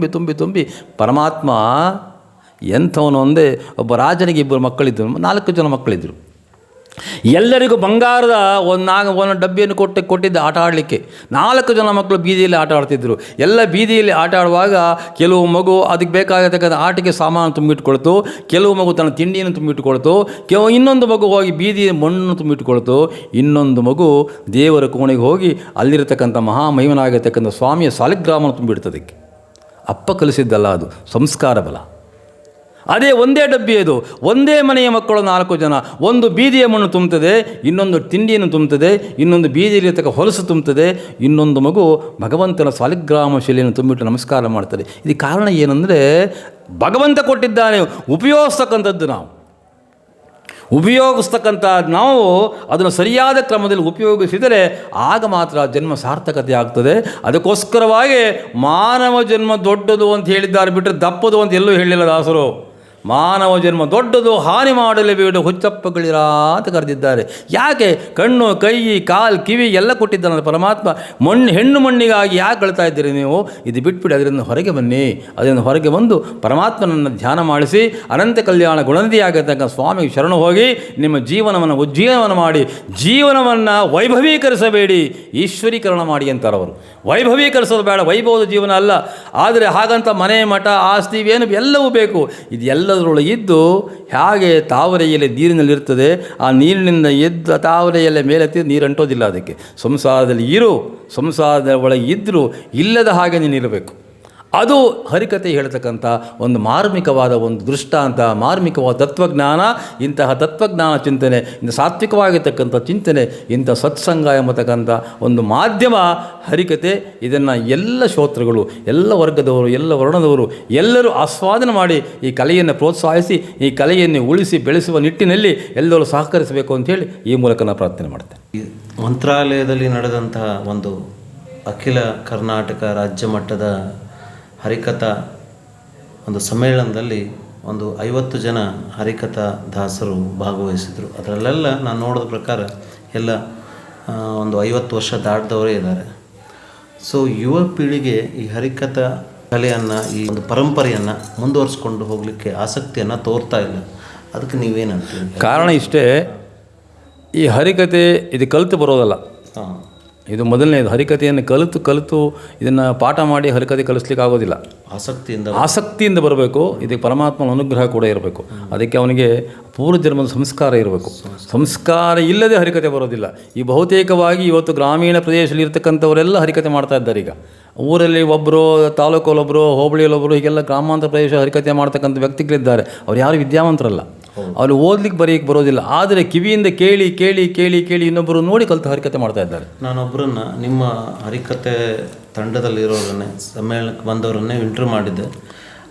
ತುಂಬಿ ಪರಮಾತ್ಮ ಎಂಥವನು ಒಂದೇ. ಒಬ್ಬ ರಾಜನಿಗೆ 2 ಮಕ್ಕಳಿದ್ದರು, 4 ಜನ ಮಕ್ಕಳಿದ್ದರು. ಎಲ್ಲರಿಗೂ ಬಂಗಾರದ ಒಂದು ಡಬ್ಬಿಯನ್ನು ಕೊಟ್ಟಿದ್ದ ಆಟ ಆಡಲಿಕ್ಕೆ. 4 ಜನ ಮಕ್ಕಳು ಬೀದಿಯಲ್ಲಿ ಆಟ ಆಡ್ತಿದ್ರು. ಎಲ್ಲ ಬೀದಿಯಲ್ಲಿ ಆಟ ಆಡುವಾಗ ಕೆಲವು ಮಗು ಅದಕ್ಕೆ ಬೇಕಾಗತಕ್ಕಂಥ ಆಟಿಕೆ ಸಾಮಾನು ತುಂಬಿಟ್ಕೊಳ್ತು, ಕೆಲವು ಮಗು ತನ್ನ ತಿಂಡಿಯನ್ನು ತುಂಬಿಟ್ಕೊಳ್ತು, ಇನ್ನೊಂದು ಮಗು ಹೋಗಿ ಬೀದಿ ಮಣ್ಣನ್ನು ತುಂಬಿಟ್ಕೊಳ್ತು, ಇನ್ನೊಂದು ಮಗು ದೇವರ ಕೋಣೆಗೆ ಹೋಗಿ ಅಲ್ಲಿರತಕ್ಕಂಥ ಮಹಾಮಹಿಮನಾಗಿರ್ತಕ್ಕಂಥ ಸ್ವಾಮಿಯ ಸಾಲಿಗ್ರಾಮವನ್ನು ತುಂಬಿಡ್ತದಕ್ಕೆ. ಅಪ್ಪ ಕಲಿಸಿದ್ದಲ್ಲ, ಅದು ಸಂಸ್ಕಾರ ಬಲ. ಅದೇ ಒಂದೇ ಡಬ್ಬಿ, ಅದು ಒಂದೇ ಮನೆಯ ಮಕ್ಕಳು 4 ಜನ. ಒಂದು ಬೀದಿಯ ಮಣ್ಣು ತುಂಬುತ್ತದೆ, ಇನ್ನೊಂದು ತಿಂಡಿಯನ್ನು ತುಂಬುತ್ತದೆ, ಇನ್ನೊಂದು ಬೀದಿಯಲ್ಲಿರ್ತಕ್ಕ ಹೊಲಸು ತುಂಬುತ್ತದೆ, ಇನ್ನೊಂದು ಮಗು ಭಗವಂತನ ಸಾಲಿಗ್ರಾಮ ಶಿಲೆಯನ್ನು ತುಂಬಿಟ್ಟು ನಮಸ್ಕಾರ ಮಾಡ್ತದೆ. ಇದಕ್ಕೆ ಕಾರಣ ಏನಂದರೆ, ಭಗವಂತ ಕೊಟ್ಟಿದ್ದಾನೆ, ಉಪಯೋಗಿಸ್ತಕ್ಕಂಥದ್ದು ನಾವು. ಉಪಯೋಗಿಸ್ತಕ್ಕಂಥ ನಾವು ಅದನ್ನು ಸರಿಯಾದ ಕ್ರಮದಲ್ಲಿ ಉಪಯೋಗಿಸಿದರೆ ಆಗ ಮಾತ್ರ ಜನ್ಮ ಸಾರ್ಥಕತೆ ಆಗ್ತದೆ. ಅದಕ್ಕೋಸ್ಕರವಾಗಿ ಮಾನವ ಜನ್ಮ ದೊಡ್ಡದು ಅಂತ ಹೇಳಿದ್ದಾರೆ ಬಿಟ್ಟರೆ ದಪ್ಪದು ಅಂತ ಎಲ್ಲೂ ಹೇಳಿಲ್ಲ ದಾಸರು. ಮಾನವ ಜನ್ಮ ದೊಡ್ಡದು, ಹಾನಿ ಮಾಡಲೇ ಬೇಡ, ಹುಚ್ಚಪ್ಪಗಳಿರ ಅಂತ ಕರೆದಿದ್ದಾರೆ. ಯಾಕೆ? ಕಣ್ಣು, ಕೈ, ಕಾಲು, ಕಿವಿ ಎಲ್ಲ ಕೊಟ್ಟಿದ್ದಾನೆ ಪರಮಾತ್ಮ. ಹೆಣ್ಣು ಮಣ್ಣಿಗಾಗಿ ಯಾಕೆ ಕಳ್ತಾ ಇದ್ದೀರಿ ನೀವು? ಇದು ಬಿಟ್ಬಿಡಿ, ಅದರಿಂದ ಹೊರಗೆ ಬನ್ನಿ. ಅದರಿಂದ ಹೊರಗೆ ಬಂದು ಪರಮಾತ್ಮನನ್ನು ಧ್ಯಾನ ಮಾಡಿಸಿ ಅನಂತ ಕಲ್ಯಾಣ ಗುಣನಿಧಿಯಾಗಿರ್ತಕ್ಕ ಸ್ವಾಮಿಗೆ ಶರಣು ಹೋಗಿ ನಿಮ್ಮ ಜೀವನವನ್ನು ಉಜ್ಜೀವನ ಮಾಡಿ ಜೀವನವನ್ನು ವೈಭವೀಕರಿಸಬೇಡಿ, ಈಶ್ವರೀಕರಣ ಮಾಡಿ ಅಂತಾರೆ ಅವರು. ವೈಭವೀಕರಿಸೋದು ಬೇಡ, ವೈಭವದ ಜೀವನ ಅಲ್ಲ. ಆದರೆ ಹಾಗಂತ ಮನೆ, ಮಠ, ಆಸ್ತಿ ಏನು ಎಲ್ಲವೂ ಬೇಕು. ಇದೆಲ್ಲದರೊಳಗಿದ್ದು ಹೇಗೆ ತಾವರೆಯಲ್ಲಿ ನೀರಿನಲ್ಲಿರ್ತದೆ, ಆ ನೀರಿನಿಂದ ಎದ್ದು ತಾವರೆಯಲ್ಲೇ ಮೇಲೆತ್ತಿ ನೀರು ಅಂಟೋದಿಲ್ಲ. ಅದಕ್ಕೆ ಸಂಸಾರದಲ್ಲಿ ಸಂಸಾರದ ಒಳಗೆ ಇದ್ದರೂ ಇಲ್ಲದ ಹಾಗೆ ನೀನಿರಬೇಕು. ಅದು ಹರಿಕತೆ ಹೇಳ್ತಕ್ಕಂಥ ಒಂದು ಮಾರ್ಮಿಕವಾದ ಒಂದು ದೃಷ್ಟಾಂತ, ಮಾರ್ಮಿಕವಾದ ತತ್ವಜ್ಞಾನ. ಇಂತಹ ತತ್ವಜ್ಞಾನ ಚಿಂತನೆ, ಇಂಥ ಸಾತ್ವಿಕವಾಗಿರ್ತಕ್ಕಂಥ ಚಿಂತನೆ, ಇಂಥ ಸತ್ಸಂಗ ಎಂಬತಕ್ಕಂಥ ಒಂದು ಮಾಧ್ಯಮ ಹರಿಕತೆ. ಇದನ್ನು ಎಲ್ಲ ಶ್ರೋತೃಗಳು, ಎಲ್ಲ ವರ್ಗದವರು, ಎಲ್ಲ ವರ್ಣದವರು ಎಲ್ಲರೂ ಆಸ್ವಾದನೆ ಮಾಡಿ ಈ ಕಲೆಯನ್ನು ಪ್ರೋತ್ಸಾಹಿಸಿ ಈ ಕಲೆಯನ್ನು ಉಳಿಸಿ ಬೆಳೆಸುವ ನಿಟ್ಟಿನಲ್ಲಿ ಎಲ್ಲರೂ ಸಹಕರಿಸಬೇಕು ಅಂಥೇಳಿ ಈ ಮೂಲಕ ನಾನು ಪ್ರಾರ್ಥನೆ ಮಾಡ್ತೇನೆ. ಈ ಮಂತ್ರಾಲಯದಲ್ಲಿ ನಡೆದಂತಹ ಒಂದು ಅಖಿಲ ಕರ್ನಾಟಕ ರಾಜ್ಯ ಮಟ್ಟದ ಹರಿಕಥಾ ಒಂದು ಸಮ್ಮೇಳನದಲ್ಲಿ ಒಂದು 50 ಜನ ಹರಿಕಥಾ ದಾಸರು ಭಾಗವಹಿಸಿದರು. ಅದರಲ್ಲೆಲ್ಲ ನಾನು ನೋಡಿದ ಪ್ರಕಾರ ಎಲ್ಲ ಒಂದು 50 ವರ್ಷ ದಾಟಿದವರೇ ಇದ್ದಾರೆ. ಸೊ ಯುವ ಪೀಳಿಗೆ ಈ ಹರಿಕಥಾ ಕಲೆಯನ್ನು, ಈ ಒಂದು ಪರಂಪರೆಯನ್ನು ಮುಂದುವರಿಸ್ಕೊಂಡು ಹೋಗಲಿಕ್ಕೆ ಆಸಕ್ತಿಯನ್ನು ತೋರ್ತಾ ಇಲ್ಲ. ಅದಕ್ಕೆ ನೀವೇನಂತೀರಿ? ಕಾರಣ ಇಷ್ಟೇ, ಈ ಹರಿಕತೆ ಇದು ಕಲಿತು ಬರೋದಲ್ಲ. ಇದು ಮೊದಲನೇದು. ಹರಿಕತೆಯನ್ನು ಕಲಿತು ಇದನ್ನು ಪಾಠ ಮಾಡಿ ಹರಿಕತೆ ಕಲಿಸ್ಲಿಕ್ಕೆ ಆಗೋದಿಲ್ಲ. ಆಸಕ್ತಿಯಿಂದ ಬರಬೇಕು. ಇದಕ್ಕೆ ಪರಮಾತ್ಮನ ಅನುಗ್ರಹ ಕೂಡ ಇರಬೇಕು. ಅದಕ್ಕೆ ಅವನಿಗೆ ಪೂರ್ವಜನ್ಮದ ಸಂಸ್ಕಾರ ಇರಬೇಕು. ಸಂಸ್ಕಾರ ಇಲ್ಲದೆ ಹರಿಕತೆ ಬರೋದಿಲ್ಲ. ಈ ಬಹುತೇಕವಾಗಿ ಇವತ್ತು ಗ್ರಾಮೀಣ ಪ್ರದೇಶದಲ್ಲಿ ಇರ್ತಕ್ಕಂಥವರೆಲ್ಲ ಹರಿಕತೆ ಮಾಡ್ತಾ ಇದ್ದಾರೆ. ಈಗ ಊರಲ್ಲಿ ಒಬ್ಬರು, ತಾಲೂಕಲ್ಲೊಬ್ಬರು, ಹೋಬಳಿಯಲ್ಲೊಬ್ಬರು, ಹೀಗೆಲ್ಲ ಗ್ರಾಮಾಂತರ ಪ್ರದೇಶ ಹರಿಕತೆ ಮಾಡ್ತಕ್ಕಂಥ ವ್ಯಕ್ತಿಗಳಿದ್ದಾರೆ. ಅವ್ರು ಯಾರು ವಿದ್ಯಾವಂತರಲ್ಲ, ಅವರು ಓದ್ಲಿಕ್ಕೆ ಬರೆಯಕ್ಕೆ ಬರೋದಿಲ್ಲ. ಆದರೆ ಕಿವಿಯಿಂದ ಕೇಳಿ ಕೇಳಿ ಕೇಳಿ ಕೇಳಿ ಇನ್ನೊಬ್ಬರು ನೋಡಿ ಕಲಿತು ಹರಿಕತೆ ಮಾಡ್ತಾ ಇದ್ದಾರೆ. ನಾನೊಬ್ಬರನ್ನ ನಿಮ್ಮ ಹರಿಕತೆ ತಂಡದಲ್ಲಿರೋರನ್ನೇ, ಸಮ್ಮೇಳನಕ್ಕೆ ಬಂದವರನ್ನೇ ಇಂಟರ್ವ್ಯೂ ಮಾಡಿದ್ದೆ.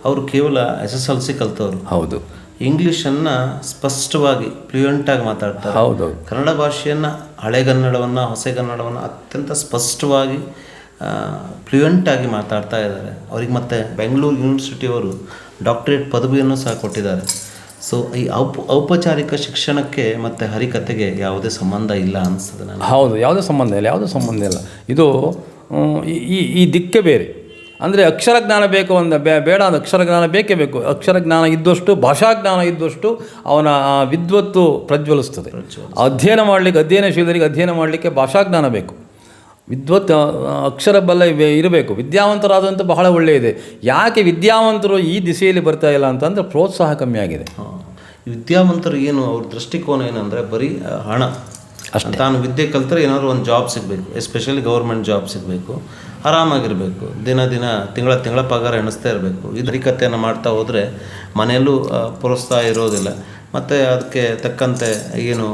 ಅವರು ಕೇವಲ SSLC ಕಲಿತವರು. ಹೌದು. ಇಂಗ್ಲೀಷನ್ನು ಸ್ಪಷ್ಟವಾಗಿ ಫ್ಲೂಯೆಂಟಾಗಿ ಮಾತಾಡ್ತಾರೆ. ಹೌದು. ಕನ್ನಡ ಭಾಷೆಯನ್ನು, ಹಳೆಗನ್ನಡವನ್ನು, ಹೊಸಗನ್ನಡವನ್ನು ಅತ್ಯಂತ ಸ್ಪಷ್ಟವಾಗಿ ಫ್ಲೂಯೆಂಟಾಗಿ ಮಾತಾಡ್ತಾ ಇದ್ದಾರೆ. ಅವ್ರಿಗೆ ಮತ್ತು ಬೆಂಗಳೂರು ಯೂನಿವರ್ಸಿಟಿಯವರು ಡಾಕ್ಟರೇಟ್ ಪದವಿಯನ್ನು ಸಹ ಕೊಟ್ಟಿದ್ದಾರೆ. ಸೊ ಈ ಔಪಚಾರಿಕ ಶಿಕ್ಷಣಕ್ಕೆ ಮತ್ತು ಹರಿಕತೆಗೆ ಯಾವುದೇ ಸಂಬಂಧ ಇಲ್ಲ ಅನಿಸ್ತದೆ ನನಗೆ. ಹೌದು, ಯಾವುದೇ ಸಂಬಂಧ ಇಲ್ಲ. ಇದು ಈ ದಿಕ್ಕೇ ಬೇರೆ. ಅಂದರೆ ಅಕ್ಷರ ಜ್ಞಾನ ಬೇಕು ಬೇಡ, ಅದು ಅಕ್ಷರ ಜ್ಞಾನ ಬೇಕೇ ಬೇಕು. ಅಕ್ಷರ ಜ್ಞಾನ ಇದ್ದಷ್ಟು, ಭಾಷಾಜ್ಞಾನ ಇದ್ದಷ್ಟು ಅವನ ವಿದ್ವತ್ತು ಪ್ರಜ್ವಲಿಸ್ತದೆ. ಅಧ್ಯಯನಶೀಲರಿಗೆ ಅಧ್ಯಯನ ಮಾಡಲಿಕ್ಕೆ ಭಾಷಾಜ್ಞಾನ ಬೇಕು. ಅಕ್ಷರ ಬಲ ಇರಬೇಕು. ವಿದ್ಯಾವಂತರಾದಂಥ ಬಹಳ ಒಳ್ಳೆಯದೆ. ಯಾಕೆ ವಿದ್ಯಾವಂತರು ಈ ದಿಸೆಯಲ್ಲಿ ಬರ್ತಾ ಇಲ್ಲ ಅಂತಂದರೆ ಪ್ರೋತ್ಸಾಹ ಕಮ್ಮಿ ಆಗಿದೆ. ವಿದ್ಯಾವಂತರು ಏನು, ಅವ್ರ ದೃಷ್ಟಿಕೋನ ಏನಂದರೆ ಬರೀ ಹಣ ಅಷ್ಟೇ. ತಾನು ವಿದ್ಯೆ ಕಲ್ತರೆ ಏನಾದರೂ ಒಂದು ಜಾಬ್ ಸಿಗಬೇಕು, ಎಸ್ಪೆಷಲಿ ಗೌರ್ಮೆಂಟ್ ಜಾಬ್ ಸಿಗಬೇಕು, ಆರಾಮಾಗಿರಬೇಕು, ತಿಂಗಳ ಪಗಾರ ಎಣಿಸ್ತಾ ಇರಬೇಕು. ಇದು ಹರಿಕತೆಯನ್ನು ಮಾಡ್ತಾ ಹೋದರೆ ಮನೆಯಲ್ಲೂ ಪ್ರೋತ್ಸಾಹ ಇರೋದಿಲ್ಲ, ಮತ್ತು ಅದಕ್ಕೆ ತಕ್ಕಂತೆ ಏನು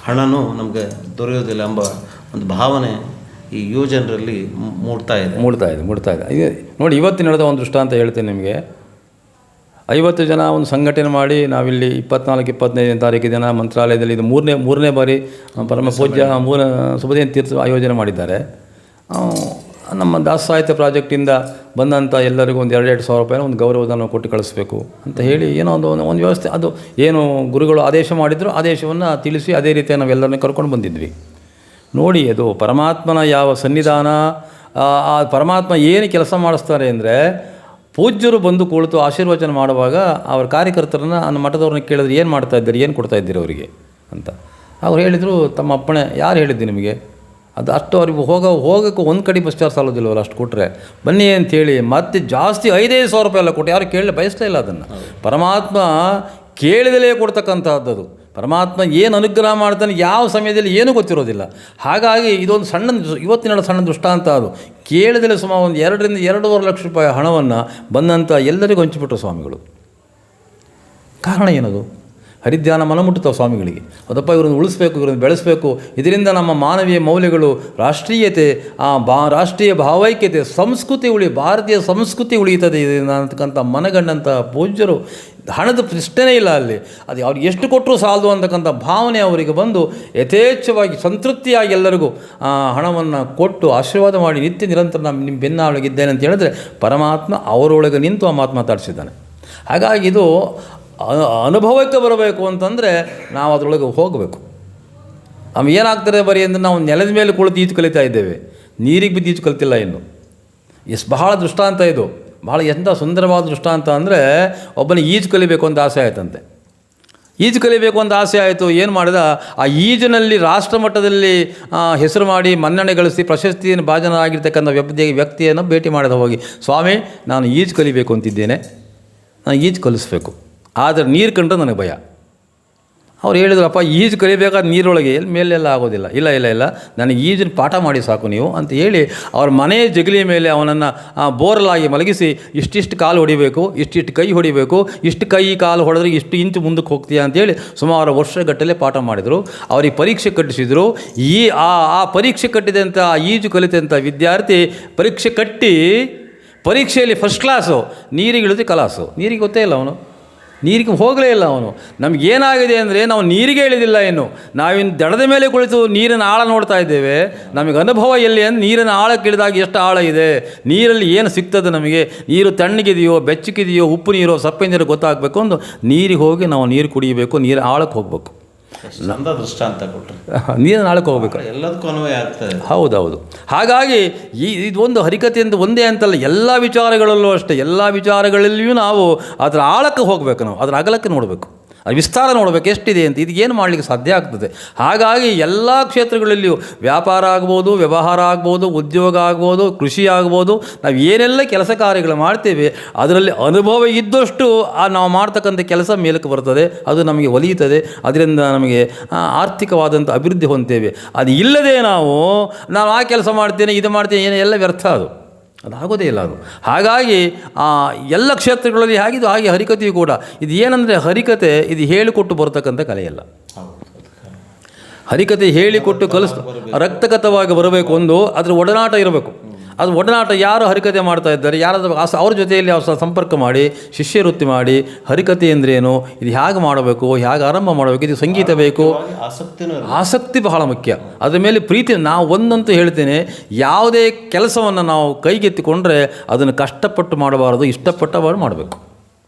ಹಣನೂ ನಮಗೆ ದೊರೆಯೋದಿಲ್ಲ ಎಂಬ ಒಂದು ಭಾವನೆ ಈ ಯುವ ಜನರಲ್ಲಿ ಮೂಡ್ತಾ ಇದೆ. ನೋಡಿ, ಇವತ್ತು ನಡೆದ ಒಂದು ದೃಷ್ಟಾಂತ ಹೇಳ್ತೇನೆ ನಿಮಗೆ. 50 ಜನ ಒಂದು ಸಂಘಟನೆ ಮಾಡಿ ನಾವಿಲ್ಲಿ 24-25ನೇ ತಾರೀಕು ದಿನ ಮಂತ್ರಾಲಯದಲ್ಲಿ ಇದು ಮೂರನೇ ಬಾರಿ ಪರಮ ಪೂಜ್ಯ ಸುಬದೇನ್ ತೀರ್ಥ ಆಯೋಜನೆ ಮಾಡಿದ್ದಾರೆ. ನಮ್ಮ ದಾಸ ಸಾಹಿತ್ಯ ಪ್ರಾಜೆಕ್ಟಿಂದ ಬಂದಂಥ ಎಲ್ಲರಿಗೂ ಒಂದು 2-2 ಸಾವಿರ ರೂಪಾಯಿನ ಒಂದು ಗೌರವಧನ ಕೊಟ್ಟು ಕಳಿಸ್ಬೇಕು ಅಂತ ಹೇಳಿ ಏನೋ ಒಂದು ವ್ಯವಸ್ಥೆ, ಅದು ಏನು ಗುರುಗಳು ಆದೇಶ ಮಾಡಿದ್ರು ಆದೇಶವನ್ನು ತಿಳಿಸಿ ಅದೇ ರೀತಿ ನಾವೆಲ್ಲರನ್ನ ಕರ್ಕೊಂಡು ಬಂದಿದ್ವಿ. ನೋಡಿ, ಅದು ಪರಮಾತ್ಮನ ಯಾವ ಸನ್ನಿಧಾನ, ಆ ಪರಮಾತ್ಮ ಏನು ಕೆಲಸ ಮಾಡಿಸ್ತಾರೆ ಅಂದರೆ, ಪೂಜ್ಯರು ಬಂದು ಕುಳಿತು ಆಶೀರ್ವಚನ ಮಾಡುವಾಗ ಅವ್ರ ಕಾರ್ಯಕರ್ತರನ್ನು ಮಠದವ್ರನ್ನ ಕೇಳಿದ್ರೆ ಏನು ಮಾಡ್ತಾ ಇದ್ದೀರಿ, ಏನು ಕೊಡ್ತಾ ಇದ್ದೀರಿ ಅವರಿಗೆ ಅಂತ. ಅವ್ರು ಹೇಳಿದರು, ತಮ್ಮ ಅಪ್ಪಣೆ. ಯಾರು ಹೇಳಿದ್ದು ನಿಮಗೆ? ಅದು ಅಷ್ಟು ಅವ್ರಿಗೆ ಹೋಗೋಕ್ಕೆ ಒಂದು ಕಡೆ ಬಸ್ ಚಾರ್ಜ್ ಸಾಲೋದಿಲ್ಲವಲ್ಲ, ಅಷ್ಟು ಕೊಟ್ಟರೆ ಬನ್ನಿ ಅಂಥೇಳಿ ಮತ್ತೆ ಜಾಸ್ತಿ 5-5 ಸಾವಿರ ರೂಪಾಯಿ ಎಲ್ಲ ಕೊಟ್ಟು ಯಾರು ಕೇಳಲಿ ಬಯಸ್ತಾ ಇಲ್ಲ. ಅದನ್ನು ಪರಮಾತ್ಮ ಕೇಳಿದಲೇ ಕೊಡ್ತಕ್ಕಂಥದ್ದು. ಪರಮಾತ್ಮ ಏನು ಅನುಗ್ರಹ ಮಾಡ್ತಾನೆ, ಯಾವ ಸಮಯದಲ್ಲಿ ಏನೂ ಗೊತ್ತಿರೋದಿಲ್ಲ. ಹಾಗಾಗಿ ಇದೊಂದು ಇವತ್ತಿನ ಸಣ್ಣ ದೃಷ್ಟಾಂತ. ಅದು ಕೇಳಿದರೆ ಸುಮಾರು ಒಂದು 2-2.5 ಲಕ್ಷ ರೂಪಾಯಿ ಹಣವನ್ನು ಬಂದಂಥ ಎಲ್ಲರಿಗೂ ಹಂಚಿಬಿಟ್ರು ಸ್ವಾಮಿಗಳು. ಕಾರಣ ಏನದು? ಹರಿಧ್ಯಾನ ಮನಮುಟ್ಟುತ್ತವೆ ಸ್ವಾಮಿಗಳಿಗೆ. ಅದಪ್ಪ ಇವರನ್ನು ಉಳಿಸ್ಬೇಕು, ಇವರನ್ನು ಬೆಳೆಸಬೇಕು, ಇದರಿಂದ ನಮ್ಮ ಮಾನವೀಯ ಮೌಲ್ಯಗಳು, ರಾಷ್ಟ್ರೀಯತೆ, ರಾಷ್ಟ್ರೀಯ ಭಾವೈಕ್ಯತೆ, ಸಂಸ್ಕೃತಿ ಭಾರತೀಯ ಸಂಸ್ಕೃತಿ ಉಳಿಯುತ್ತದೆ ಅಂತಕ್ಕಂಥ ಮನಗಂಡಂಥ ಪೂಜ್ಯರು ಹಣದ ಪ್ರಶ್ನೆನೇ ಇಲ್ಲ ಅಲ್ಲಿ. ಅದು ಅವ್ರಿಗೆ ಎಷ್ಟು ಕೊಟ್ಟರೂ ಸಾಲದು ಅಂತಕ್ಕಂಥ ಭಾವನೆ ಅವರಿಗೆ ಬಂದು ಯಥೇಚ್ಛವಾಗಿ ಸಂತೃಪ್ತಿಯಾಗಿ ಎಲ್ಲರಿಗೂ ಹಣವನ್ನು ಕೊಟ್ಟು ಆಶೀರ್ವಾದ ಮಾಡಿ ನಿತ್ಯ ನಿರಂತರ ನಾನು ನಿಮ್ಮ ಬೆನ್ನಾಳಗಿದ್ದೇನೆ ಅಂತ ಹೇಳಿದ್ರೆ ಪರಮಾತ್ಮ ಅವರೊಳಗೆ ನಿಂತು ಆ ಮಾತು ಮಾತಾಡಿಸಿದ್ದಾನೆ. ಹಾಗಾಗಿ ಇದು ಅನುಭವಕ್ಕೆ ಬರಬೇಕು ಅಂತಂದರೆ ನಾವು ಅದರೊಳಗೆ ಹೋಗಬೇಕು. ನಮ್ಗೆ ಏನಾಗ್ತದೆ ಬರೀ ಅಂದರೆ ನಾವು ನೆಲದ ಮೇಲೆ ಕುಳಿತು ಈಜು ಕಲಿತಾ ಇದ್ದೇವೆ, ನೀರಿಗೆ ಬಿದ್ದು ಈಜು ಕಲಿತಿಲ್ಲ ಇನ್ನು. ಬಹಳ ದೃಷ್ಟಾಂತ ಇದು, ಭಾಳ ಎಂಥ ಸುಂದರವಾದ ದೃಷ್ಟಾಂತ ಅಂದರೆ ಒಬ್ಬನಿಗೆ ಈಜು ಕಲಿಬೇಕು ಅಂತ ಆಸೆ ಆಯ್ತಂತೆ. ಈಜು ಕಲಿಬೇಕು ಅಂತ ಆಸೆ ಆಯಿತು. ಏನು ಮಾಡಿದ, ಆ ಈಜಿನಲ್ಲಿ ರಾಷ್ಟ್ರ ಮಟ್ಟದಲ್ಲಿ ಹೆಸರು ಮಾಡಿ ಮನ್ನಣೆ ಗಳಿಸಿ ಪ್ರಶಸ್ತಿಯನ್ನು ಭಾಜನರಾಗಿರ್ತಕ್ಕಂಥ ವ್ಯಕ್ತಿಯನ್ನು ಭೇಟಿ ಮಾಡಿದ. ಹೋಗಿ, ಸ್ವಾಮಿ ನಾನು ಈಜು ಕಲಿಬೇಕು ಅಂತಿದ್ದೇನೆ, ನಾನು ಈಜು ಕಲಿಸ್ಬೇಕು, ಆದರೆ ನೀರು ಕಂಡ್ರೆ ನನಗೆ ಭಯ. ಅವ್ರು ಹೇಳಿದ್ರಪ್ಪ ಈಜು ಕಲಿಬೇಕಾದ ನೀರೊಳಗೆ ಮೇಲೆಲ್ಲ ಆಗೋದಿಲ್ಲ. ಇಲ್ಲ ಇಲ್ಲ ಇಲ್ಲ ನನಗೆ ಈಜಿನ ಪಾಠ ಮಾಡಿ ಸಾಕು ನೀವು ಅಂತ ಹೇಳಿ ಅವ್ರ ಮನೆಯ ಜಗಲಿಯ ಮೇಲೆ ಅವನನ್ನು ಬೋರಲಾಗಿ ಮಲಗಿಸಿ ಇಷ್ಟಿಷ್ಟು ಕಾಲು ಹೊಡಿಬೇಕು, ಇಷ್ಟಿಷ್ಟು ಕೈ ಹೊಡಿಬೇಕು, ಇಷ್ಟು ಕೈ ಕಾಲು ಹೊಡೆದ್ರೆ ಇಷ್ಟು ಇಂಚು ಮುಂದಕ್ಕೆ ಹೋಗ್ತೀಯ ಅಂತೇಳಿ ಸುಮಾರು ವರ್ಷಗಟ್ಟಲೆ ಪಾಠ ಮಾಡಿದರು. ಅವ್ರಿಗೆ ಪರೀಕ್ಷೆ ಕಟ್ಟಿಸಿದರು. ಆ ಪರೀಕ್ಷೆ ಕಟ್ಟಿದಂಥ ಈಜು ಕಲಿತಂಥ ವಿದ್ಯಾರ್ಥಿ ಪರೀಕ್ಷೆ ಕಟ್ಟಿ ಪರೀಕ್ಷೆಯಲ್ಲಿ ಫಸ್ಟ್ ಕ್ಲಾಸು, ನೀರಿಗೆ ಇಳಿದು ಕಲಾಸು. ನೀರಿಗೆ ಗೊತ್ತೇ ಇಲ್ಲ ಅವನು, ನೀರಿಗೆ ಹೋಗಲೇ ಇಲ್ಲ ಅವನು. ನಮಗೇನಾಗಿದೆ ಅಂದರೆ ನಾವು ನೀರಿಗೆ ಇಳಿದಿಲ್ಲ ಇನ್ನು, ನಾವಿನ್ನು ದಡದ ಮೇಲೆ ಕುಳಿತು ನೀರಿನ ಆಳ ನೋಡ್ತಾ ಇದ್ದೇವೆ. ನಮಗೆ ಅನುಭವ ಎಲ್ಲಿ ಅಂದರೆ ನೀರಿನ ಆಳಕ್ಕೆ ಇಳಿದಾಗ ಎಷ್ಟು ಆಳ ಇದೆ, ನೀರಲ್ಲಿ ಏನು ಸಿಗ್ತದೆ ನಮಗೆ, ನೀರು ತಣ್ಣಗಿದೆಯೋ ಬೆಚ್ಚಗಿದೆಯೋ ಉಪ್ಪು ನೀರೋ ಸಪ್ಪೆ ನೀರು ಗೊತ್ತಾಗಬೇಕು ಒಂದು ನೀರಿಗೆ ಹೋಗಿ ನಾವು ನೀರು ಕುಡಿಯಬೇಕು, ನೀರು ಆಳಕ್ಕೆ ಹೋಗಬೇಕು. ದೃಷ್ಟಾಂತ ಕೊಟ್ಟರೆ ನೀರಿನ ಆಳಕ್ಕೆ ಹೋಗ್ಬೇಕು, ಎಲ್ಲದಕ್ಕೂ ಅನ್ವಯ ಆಗ್ತದೆ. ಹೌದೌದು. ಹಾಗಾಗಿ ಇದೊಂದು ಹರಿಕತೆ ಅಂತ ಒಂದೇ ಅಂತಲ್ಲ, ಎಲ್ಲ ವಿಚಾರಗಳಲ್ಲೂ ಅಷ್ಟೇ, ಎಲ್ಲ ವಿಚಾರಗಳಲ್ಲಿಯೂ ನಾವು ಅದರ ಆಳಕ್ಕೆ ಹೋಗಬೇಕು, ನಾವು ಅದರ ಅಗಲಕ್ಕೆ ನೋಡಬೇಕು, ಅದು ವಿಸ್ತಾರ ನೋಡಬೇಕು ಎಷ್ಟಿದೆ ಅಂತ. ಇದಕ್ಕೇನು ಮಾಡಲಿಕ್ಕೆ ಸಾಧ್ಯ ಆಗ್ತದೆ. ಹಾಗಾಗಿ ಎಲ್ಲ ಕ್ಷೇತ್ರಗಳಲ್ಲಿಯೂ ವ್ಯಾಪಾರ ಆಗ್ಬೋದು, ವ್ಯವಹಾರ ಆಗ್ಬೋದು, ಉದ್ಯೋಗ ಆಗ್ಬೋದು, ಕೃಷಿ ಆಗ್ಬೋದು, ನಾವು ಏನೆಲ್ಲ ಕೆಲಸ ಕಾರ್ಯಗಳು ಮಾಡ್ತೇವೆ ಅದರಲ್ಲಿ ಅನುಭವ ಇದ್ದಷ್ಟು ನಾವು ಮಾಡ್ತಕ್ಕಂಥ ಕೆಲಸ ಮೇಲಕ್ಕೆ ಬರ್ತದೆ, ಅದು ನಮಗೆ ಒಲಿಯುತ್ತದೆ, ಅದರಿಂದ ನಮಗೆ ಆರ್ಥಿಕವಾದಂಥ ಅಭಿವೃದ್ಧಿ ಹೊಂದ್ತೇವೆ. ಅದು ಇಲ್ಲದೆ ನಾವು ಆ ಕೆಲಸ ಮಾಡ್ತೇನೆ ಇದು ಮಾಡ್ತೇನೆ ಎಲ್ಲ ವ್ಯರ್ಥ, ಅದಾಗೋದೇ ಇಲ್ಲ ಅದು. ಹಾಗಾಗಿ ಎಲ್ಲ ಕ್ಷೇತ್ರಗಳಲ್ಲಿ ಹೇಗಿದ್ದು ಹಾಗೆ ಹರಿಕತೆಯು ಕೂಡ ಇದು ಏನಂದರೆ ಹರಿಕತೆ ಇದು ಹೇಳಿಕೊಟ್ಟು ಬರತಕ್ಕಂಥ ಕಲೆಯಲ್ಲ. ಹರಿಕತೆ ಹೇಳಿಕೊಟ್ಟು ರಕ್ತಗತವಾಗಿ ಬರಬೇಕು. ಒಂದು ಅದರ ಒಡನಾಟ ಇರಬೇಕು. ಅದು ಒಡನಾಟ ಯಾರು ಹರಿಕತೆ ಮಾಡ್ತಾ ಇದ್ದಾರೆ ಯಾರಾದರೂ ಅವ್ರ ಜೊತೆಯಲ್ಲಿ ಅವ್ರ ಸಂಪರ್ಕ ಮಾಡಿ ಶಿಷ್ಯವೃತ್ತಿ ಮಾಡಿ ಹರಿಕತೆ ಅಂದ್ರೇನು, ಇದು ಹೇಗೆ ಮಾಡಬೇಕು, ಹೇಗೆ ಆರಂಭ ಮಾಡಬೇಕು, ಇದು ಸಂಗೀತ ಬೇಕು, ಆಸಕ್ತಿ ಬಹಳ ಮುಖ್ಯ. ಅದರ ಮೇಲೆ ಪ್ರೀತಿ. ನಾವು ಒಂದಂತೂ ಹೇಳ್ತೇನೆ, ಯಾವುದೇ ಕೆಲಸವನ್ನು ನಾವು ಕೈಗೆತ್ತಿಕೊಂಡ್ರೆ ಅದನ್ನು ಕಷ್ಟಪಟ್ಟು ಮಾಡಬಾರದು, ಇಷ್ಟಪಟ್ಟವರು ಮಾಡಬೇಕು.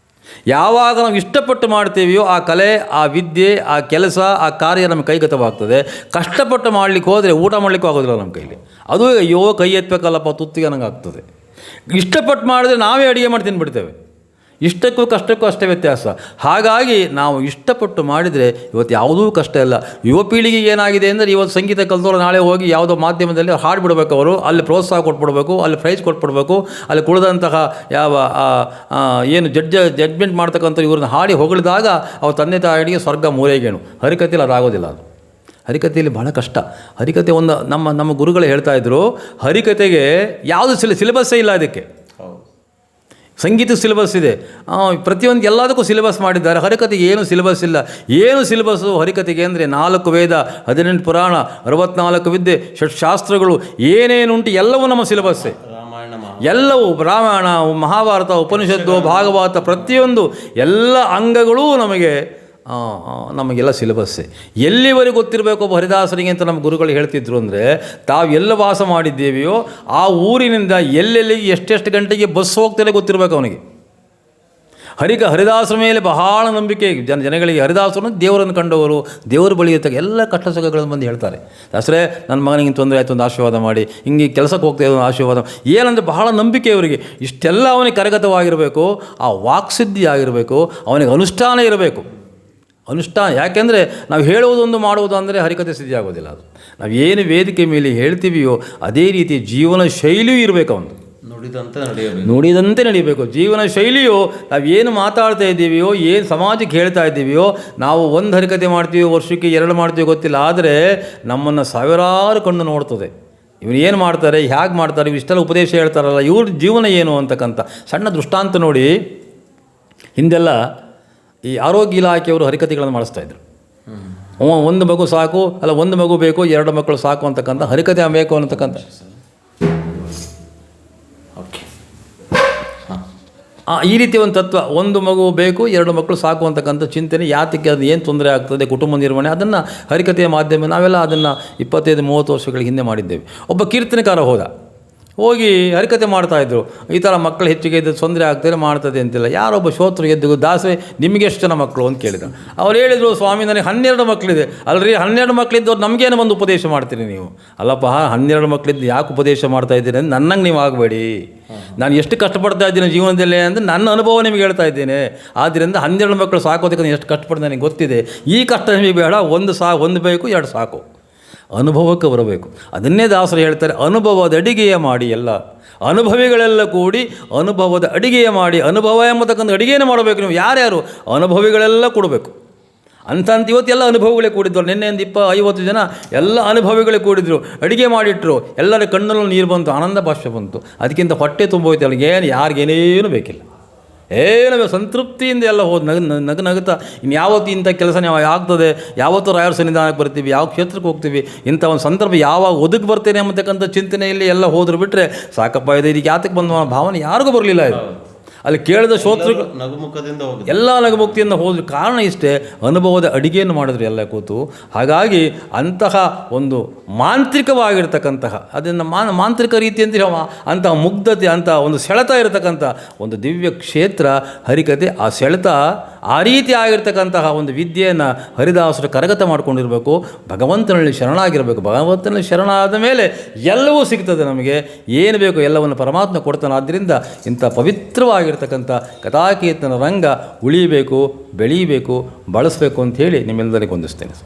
ಯಾವಾಗ ನಾವು ಇಷ್ಟಪಟ್ಟು ಮಾಡ್ತೀವಿಯೋ ಆ ಕಲೆ, ಆ ವಿದ್ಯೆ, ಆ ಕೆಲಸ, ಆ ಕಾರ್ಯ ನಮ್ಮ ಕೈಗತವಾಗ್ತದೆ. ಕಷ್ಟಪಟ್ಟು ಮಾಡಲಿಕ್ಕೆ ಹೋದರೆ ಊಟ ಮಾಡಲಿಕ್ಕೂ ಆಗೋದಿಲ್ಲ ನಮ್ಮ ಕೈಲಿ. ಅದು ಅಯ್ಯೋ ಕೈ ಎತ್ತಬೇಕಲ್ಲಪ್ಪ ತುತ್ತಿಗೆ ನನಗೆ ಆಗ್ತದೆ. ಇಷ್ಟಪಟ್ಟು ಮಾಡಿದ್ರೆ ನಾವೇ ಅಡುಗೆ ಮಾಡಿ ತಿಂದುಬಿಡ್ತೇವೆ. ಇಷ್ಟಕ್ಕೂ ಕಷ್ಟಕ್ಕೂ ಅಷ್ಟೇ ವ್ಯತ್ಯಾಸ. ಹಾಗಾಗಿ ನಾವು ಇಷ್ಟಪಟ್ಟು ಮಾಡಿದರೆ ಇವತ್ತು ಯಾವುದೂ ಕಷ್ಟ ಇಲ್ಲ. ಯುವ ಪೀಳಿಗೆಗೆ ಏನಾಗಿದೆ ಅಂದರೆ ಇವತ್ತು ಸಂಗೀತ ಕಲಿತವ್ರು ನಾಳೆ ಹೋಗಿ ಯಾವುದೋ ಮಾಧ್ಯಮದಲ್ಲಿ ಹಾಡುಬಿಡ್ಬೇಕು, ಅವರು ಅಲ್ಲಿ ಪ್ರೋತ್ಸಾಹ ಕೊಟ್ಬಿಡ್ಬೇಕು, ಅಲ್ಲಿ ಪ್ರೈಸ್ ಕೊಟ್ಬಿಡ್ಬೇಕು, ಅಲ್ಲಿ ಕುಳಿದಂತಹ ಯಾವ ಏನು ಜಡ್ಜ್ಮೆಂಟ್ ಮಾಡ್ತಕ್ಕಂಥ ಇವ್ರನ್ನ ಹಾಡಿ ಹೊಗಳಿದಾಗ ಅವ್ರ ತಂದೆ ತಾಯಿಗೆ ಸ್ವರ್ಗ ಮೂರೇಗೇಣು. ಹರಿಕತೆಯಲ್ಲಿ ಅದಾಗೋದಿಲ್ಲ. ಅದು ಹರಿಕತೆಯಲ್ಲಿ ಬಹಳ ಕಷ್ಟ. ಹರಿಕತೆ ಒಂದು ನಮ್ಮ ಗುರುಗಳು ಹೇಳ್ತಾಯಿದ್ರು, ಹರಿಕತೆಗೆ ಯಾವುದು ಸಿಲೆಬಸ್ಸೇ ಇಲ್ಲ. ಅದಕ್ಕೆ ಸಂಗೀತ ಸಿಲೆಬಸ್ ಇದೆ, ಪ್ರತಿಯೊಂದು ಎಲ್ಲದಕ್ಕೂ ಸಿಲೆಬಸ್ ಮಾಡಿದ್ದಾರೆ. ಹರಿಕತೆಗೆ ಏನು ಸಿಲೆಬಸ್ ಇಲ್ಲ. ಏನು ಸಿಲೆಬಸ್ಸು ಹರಿಕತೆಗೆ ಅಂದರೆ 4 ವೇದ, 18 ಪುರಾಣ, 64 ವಿದ್ಯೆ, ಷಟ್ಶಾಸ್ತ್ರಗಳು ಏನೇನುಂಟು ಎಲ್ಲವೂ ನಮ್ಮ ಸಿಲೆಬಸ್ಸೇ. ಎಲ್ಲವೂ ರಾಮಾಯಣ, ಮಹಾಭಾರತ, ಉಪನಿಷತ್ತು, ಭಾಗವತ, ಪ್ರತಿಯೊಂದು ಎಲ್ಲ ಅಂಗಗಳೂ ನಮಗೆಲ್ಲ ಸಿಲೆಬಸ್ಸೇ. ಎಲ್ಲಿವರೆಗೆ ಗೊತ್ತಿರಬೇಕು ಒಬ್ಬ ಹರಿದಾಸರಿಗೆ ಅಂತ ನಮ್ಮ ಗುರುಗಳು ಹೇಳ್ತಿದ್ರು ಅಂದರೆ, ತಾವು ಎಲ್ಲ ವಾಸ ಮಾಡಿದ್ದೇವೆಯೋ ಆ ಊರಿನಿಂದ ಎಲ್ಲೆಲ್ಲಿಗೆ ಎಷ್ಟೆಷ್ಟು ಗಂಟೆಗೆ ಬಸ್ ಹೋಗ್ತಾರೆ ಗೊತ್ತಿರಬೇಕು ಅವನಿಗೆ. ಹರಿದಾಸರ ಮೇಲೆ ಬಹಳ ನಂಬಿಕೆ ಜನಗಳಿಗೆ. ಹರಿದಾಸರನ್ನು ದೇವರನ್ನು ಕಂಡವರು, ದೇವರ ಬಳಿ ಇರ್ತಕ್ಕ ಎಲ್ಲ ಕಷ್ಟ ಸುಖಗಳನ್ನು ಬಂದು ಹೇಳ್ತಾರೆ. ದಾಸರೇ ನನ್ನ ಮಗನಿಗೆ ತೊಂದರೆ ಆಯಿತು ಒಂದು ಆಶೀರ್ವಾದ ಮಾಡಿ, ಹಿಂಗೆ ಕೆಲಸಕ್ಕೆ ಹೋಗ್ತಾ ಇದ್ದು ಆಶೀರ್ವಾದ. ಏನಂದರೆ ಬಹಳ ನಂಬಿಕೆ ಇವರಿಗೆ. ಇಷ್ಟೆಲ್ಲ ಅವನಿಗೆ ಕರಗತವಾಗಿರಬೇಕು, ಆ ವಾಕ್ಸಿದ್ಧಿ ಆಗಿರಬೇಕು, ಅವನಿಗೆ ಅನುಷ್ಠಾನ ಇರಬೇಕು. ಅನುಷ್ಠಾನ ಯಾಕೆಂದರೆ ನಾವು ಹೇಳುವುದೊಂದು ಮಾಡುವುದು ಅಂದರೆ ಹರಿಕತೆ ಸಿದ್ಧಿ ಆಗೋದಿಲ್ಲ. ಅದು ನಾವು ಏನು ವೇದಿಕೆ ಮೇಲೆ ಹೇಳ್ತೀವಿಯೋ ಅದೇ ರೀತಿ ಜೀವನ ಶೈಲಿಯೂ ಇರಬೇಕು. ಅವನು ನುಡಿದಂತೆ ನಡೀಬೇಕು ಜೀವನ ಶೈಲಿಯು. ನಾವೇನು ಮಾತಾಡ್ತಾ ಇದ್ದೀವಿಯೋ, ಏನು ಸಮಾಜಕ್ಕೆ ಹೇಳ್ತಾ ಇದ್ದೀವಿಯೋ, ನಾವು ಒಂದು ಹರಿಕತೆ ಮಾಡ್ತೀವಿ, ವರ್ಷಕ್ಕೆ 2 ಮಾಡ್ತೀವಿ ಗೊತ್ತಿಲ್ಲ, ಆದರೆ ನಮ್ಮನ್ನು ಸಾವಿರಾರು ಕಣ್ಣು ನೋಡ್ತದೆ. ಇವ್ರು ಏನು ಮಾಡ್ತಾರೆ, ಹೇಗೆ ಮಾಡ್ತಾರೆ, ಇಷ್ಟೆಲ್ಲ ಉಪದೇಶ ಹೇಳ್ತಾರಲ್ಲ, ಇವ್ರ ಜೀವನ ಏನು ಅಂತಕ್ಕಂಥ ಸಣ್ಣ ದೃಷ್ಟಾಂತ ನೋಡಿ. ಹಿಂದೆಲ್ಲ ಈ ಆರೋಗ್ಯ ಇಲಾಖೆಯವರು ಹರಿಕತೆಗಳನ್ನು ಮಾಡಿಸ್ತಾಯಿದ್ರು. ಒಂದು ಮಗು ಸಾಕು, ಅಲ್ಲ ಒಂದು ಮಗು ಬೇಕು, 2 ಮಕ್ಕಳು ಸಾಕು ಅಂತಕ್ಕಂಥ ಹರಿಕತೆ ಬೇಕು ಅನ್ನತಕ್ಕಂಥ. ಈ ರೀತಿ ಒಂದು ತತ್ವ, ಒಂದು ಮಗು ಬೇಕು, 2 ಮಕ್ಕಳು ಸಾಕು ಅಂತಕ್ಕಂಥ ಚಿಂತನೆ ಯಾತಕ್ಕೆ, ಅದು ಏನು ತೊಂದರೆ ಆಗ್ತದೆ, ಕುಟುಂಬ ನಿರ್ವಹಣೆ, ಅದನ್ನು ಹರಿಕಥೆಯ ಮಾಧ್ಯಮ ನಾವೆಲ್ಲ ಅದನ್ನು 25-30 ವರ್ಷಗಳ ಹಿಂದೆ ಮಾಡಿದ್ದೇವೆ. ಒಬ್ಬ ಕೀರ್ತನೆಕಾರ ಹೋಗಿ ಹರಿಕತೆ ಮಾಡ್ತಾಯಿದ್ರು, ಈ ಥರ ಮಕ್ಕಳು ಹೆಚ್ಚಿಗೆ ಇದ್ದು ತೊಂದರೆ ಆಗ್ತಾರೆ ಮಾಡ್ತದೆ ಅಂತಿಲ್ಲ. ಯಾರೊಬ್ಬ ಶ್ರೋತೃ ಎದ್ದು, ದಾಸವೇ ನಿಮಗೆ ಎಷ್ಟು ಜನ ಮಕ್ಕಳು ಅಂತ ಕೇಳಿದ್ರು. ಅವ್ರು ಹೇಳಿದರು, ಸ್ವಾಮಿ ನನಗೆ 12 ಮಕ್ಕಳಿದೆ. ಅಲ್ರಿ 12 ಮಕ್ಕಳಿದ್ದವ್ರು ನಮಗೇನು ಒಂದು ಉಪದೇಶ ಮಾಡ್ತೀರಿ ನೀವು? ಅಲ್ಲಪ್ಪ 12 ಮಕ್ಕಳಿದ್ದು ಯಾಕೆ ಉಪದೇಶ ಮಾಡ್ತಾ ಇದ್ದೀರಿ ಅಂತ ನನ್ನಂಗೆ ನೀವು ಆಗಬೇಡಿ. ನಾನು ಎಷ್ಟು ಕಷ್ಟಪಡ್ತಾ ಇದ್ದೀನಿ ಜೀವನದಲ್ಲಿ ಅಂದರೆ ನನ್ನ ಅನುಭವ ನಿಮಗೆ ಹೇಳ್ತಾ ಇದ್ದೇನೆ. ಆದ್ದರಿಂದ 12 ಮಕ್ಕಳು ಸಾಕೋದಕ್ಕೆ ನಾನು ಎಷ್ಟು ಕಷ್ಟಪಡ್ತೀನಿ ನನಗೆ ಗೊತ್ತಿದೆ. ಈ ಕಷ್ಟ ನಿಮಗೆ ಬೇಡ, ಒಂದು ಬೇಕು, 2 ಸಾಕು. ಅನುಭವಕ್ಕೆ ಬರಬೇಕು. ಅದನ್ನೇ ದಾಸರು ಹೇಳ್ತಾರೆ, ಅನುಭವದ ಅಡಿಗೆಯ ಮಾಡಿ. ಎಲ್ಲ ಅನುಭವಿಗಳೆಲ್ಲ ಕೂಡಿ ಅನುಭವದ ಅಡಿಗೆಯ ಮಾಡಿ. ಅನುಭವ ಎಂಬತಕ್ಕಂಥ ಅಡಿಗೆಯನ್ನು ಮಾಡಬೇಕು. ನೀವು ಯಾರ್ಯಾರು ಅನುಭವಿಗಳೆಲ್ಲ ಕೊಡಬೇಕು. ಅಂಥ ಇವತ್ತೆಲ್ಲ ಅನುಭವಗಳೇ ಕೂಡಿದ್ರು. ನಿನ್ನೆಯಿಂದ 50 ಜನ ಎಲ್ಲ ಅನುಭವಿಗಳೇ ಕೂಡಿದ್ರು, ಅಡುಗೆ ಮಾಡಿಟ್ರು, ಎಲ್ಲರ ಕಣ್ಣಲ್ಲೂ ನೀರು ಬಂತು, ಆನಂದ ಭಾಷ್ಯ ಬಂತು. ಅದಕ್ಕಿಂತ ಹೊಟ್ಟೆ ತುಂಬೋಯ್ತು. ಅಲ್ಲಿಗೇನು ಯಾರಿಗೇನೇನು ಬೇಕಿಲ್ಲ, ಏನು ಸಂತೃಪ್ತಿಯಿಂದ ಎಲ್ಲ ಹೋದ್ ನಗುತ್ತಾ ಇನ್ಯಾವತ್ತು ಇಂಥ ಕೆಲಸ ನಾವು ಆಗ್ತದೆ, ಯಾವತ್ತೂ ರಾಯರ ಸನ್ನಿಧಾನಕ್ಕೆ ಬರ್ತೀವಿ, ಯಾವ ಕ್ಷೇತ್ರಕ್ಕೆ ಹೋಗ್ತೀವಿ, ಇಂಥ ಒಂದು ಸಂದರ್ಭ ಯಾವಾಗ ಒದಗಿ ಬರ್ತೇನೆ ಎಂಬತಕ್ಕಂಥ ಚಿಂತನೆಯಲ್ಲಿ ಎಲ್ಲ ಹೋದ್ರು ಬಿಟ್ಟರೆ ಸಾಕಪ್ಪ ಇದೆ ಇದಕ್ಕೆ ಯಾತಕ್ಕೆ ಬಂದ ಭಾವನೆ ಯಾರಿಗೂ ಬರಲಿಲ್ಲ. ಇದು ಅಲ್ಲಿ ಕೇಳಿದ ಶ್ರೋತೃಗಳು ನಗುಮುಖದಿಂದ ಎಲ್ಲ ನಗುಮುಕ್ತಿಯಿಂದ ಹೋದ್ರು. ಕಾರಣ ಇಷ್ಟೇ, ಅನುಭವದ ಅಡಿಗೆಯನ್ನು ಮಾಡಿದ್ರು ಎಲ್ಲ ಕೂತು. ಹಾಗಾಗಿ ಅಂತಹ ಒಂದು ಮಾಂತ್ರಿಕವಾಗಿರ್ತಕ್ಕಂತಹ, ಅದನ್ನು ಮಾಂತ್ರಿಕ ರೀತಿ ಅಂತ ಅಂತಹ ಮುಗ್ಧತೆ, ಅಂತಹ ಒಂದು ಸೆಳೆತ ಇರತಕ್ಕಂಥ ಒಂದು ದಿವ್ಯ ಕ್ಷೇತ್ರ ಹರಿಕತೆ. ಆ ಸೆಳೆತ, ಆ ರೀತಿ ಆಗಿರ್ತಕ್ಕಂತಹ ಒಂದು ವಿದ್ಯೆಯನ್ನು ಹರಿದಾಸರು ಕರಗತ ಮಾಡ್ಕೊಂಡಿರಬೇಕು. ಭಗವಂತನಲ್ಲಿ ಶರಣಾಗಿರಬೇಕು. ಭಗವಂತನಲ್ಲಿ ಶರಣಾದ ಮೇಲೆ ಎಲ್ಲವೂ ಸಿಗ್ತದೆ. ನಮಗೆ ಏನು ಬೇಕು ಎಲ್ಲವನ್ನು ಪರಮಾತ್ಮ ಕೊಡ್ತಾನೆ. ಆದ್ದರಿಂದ ಇಂಥ ಪವಿತ್ರವಾಗಿರ್ತಕ್ಕಂಥ ಕಥಾಕೀರ್ತನ ರಂಗ ಉಳಿಬೇಕು, ಬೆಳೀಬೇಕು, ಬಳಸಬೇಕು ಅಂಥೇಳಿ ನಿಮ್ಮೆಲ್ಲರಿಗೂ ಹೊಂದಿಸ್ತೇನೆ.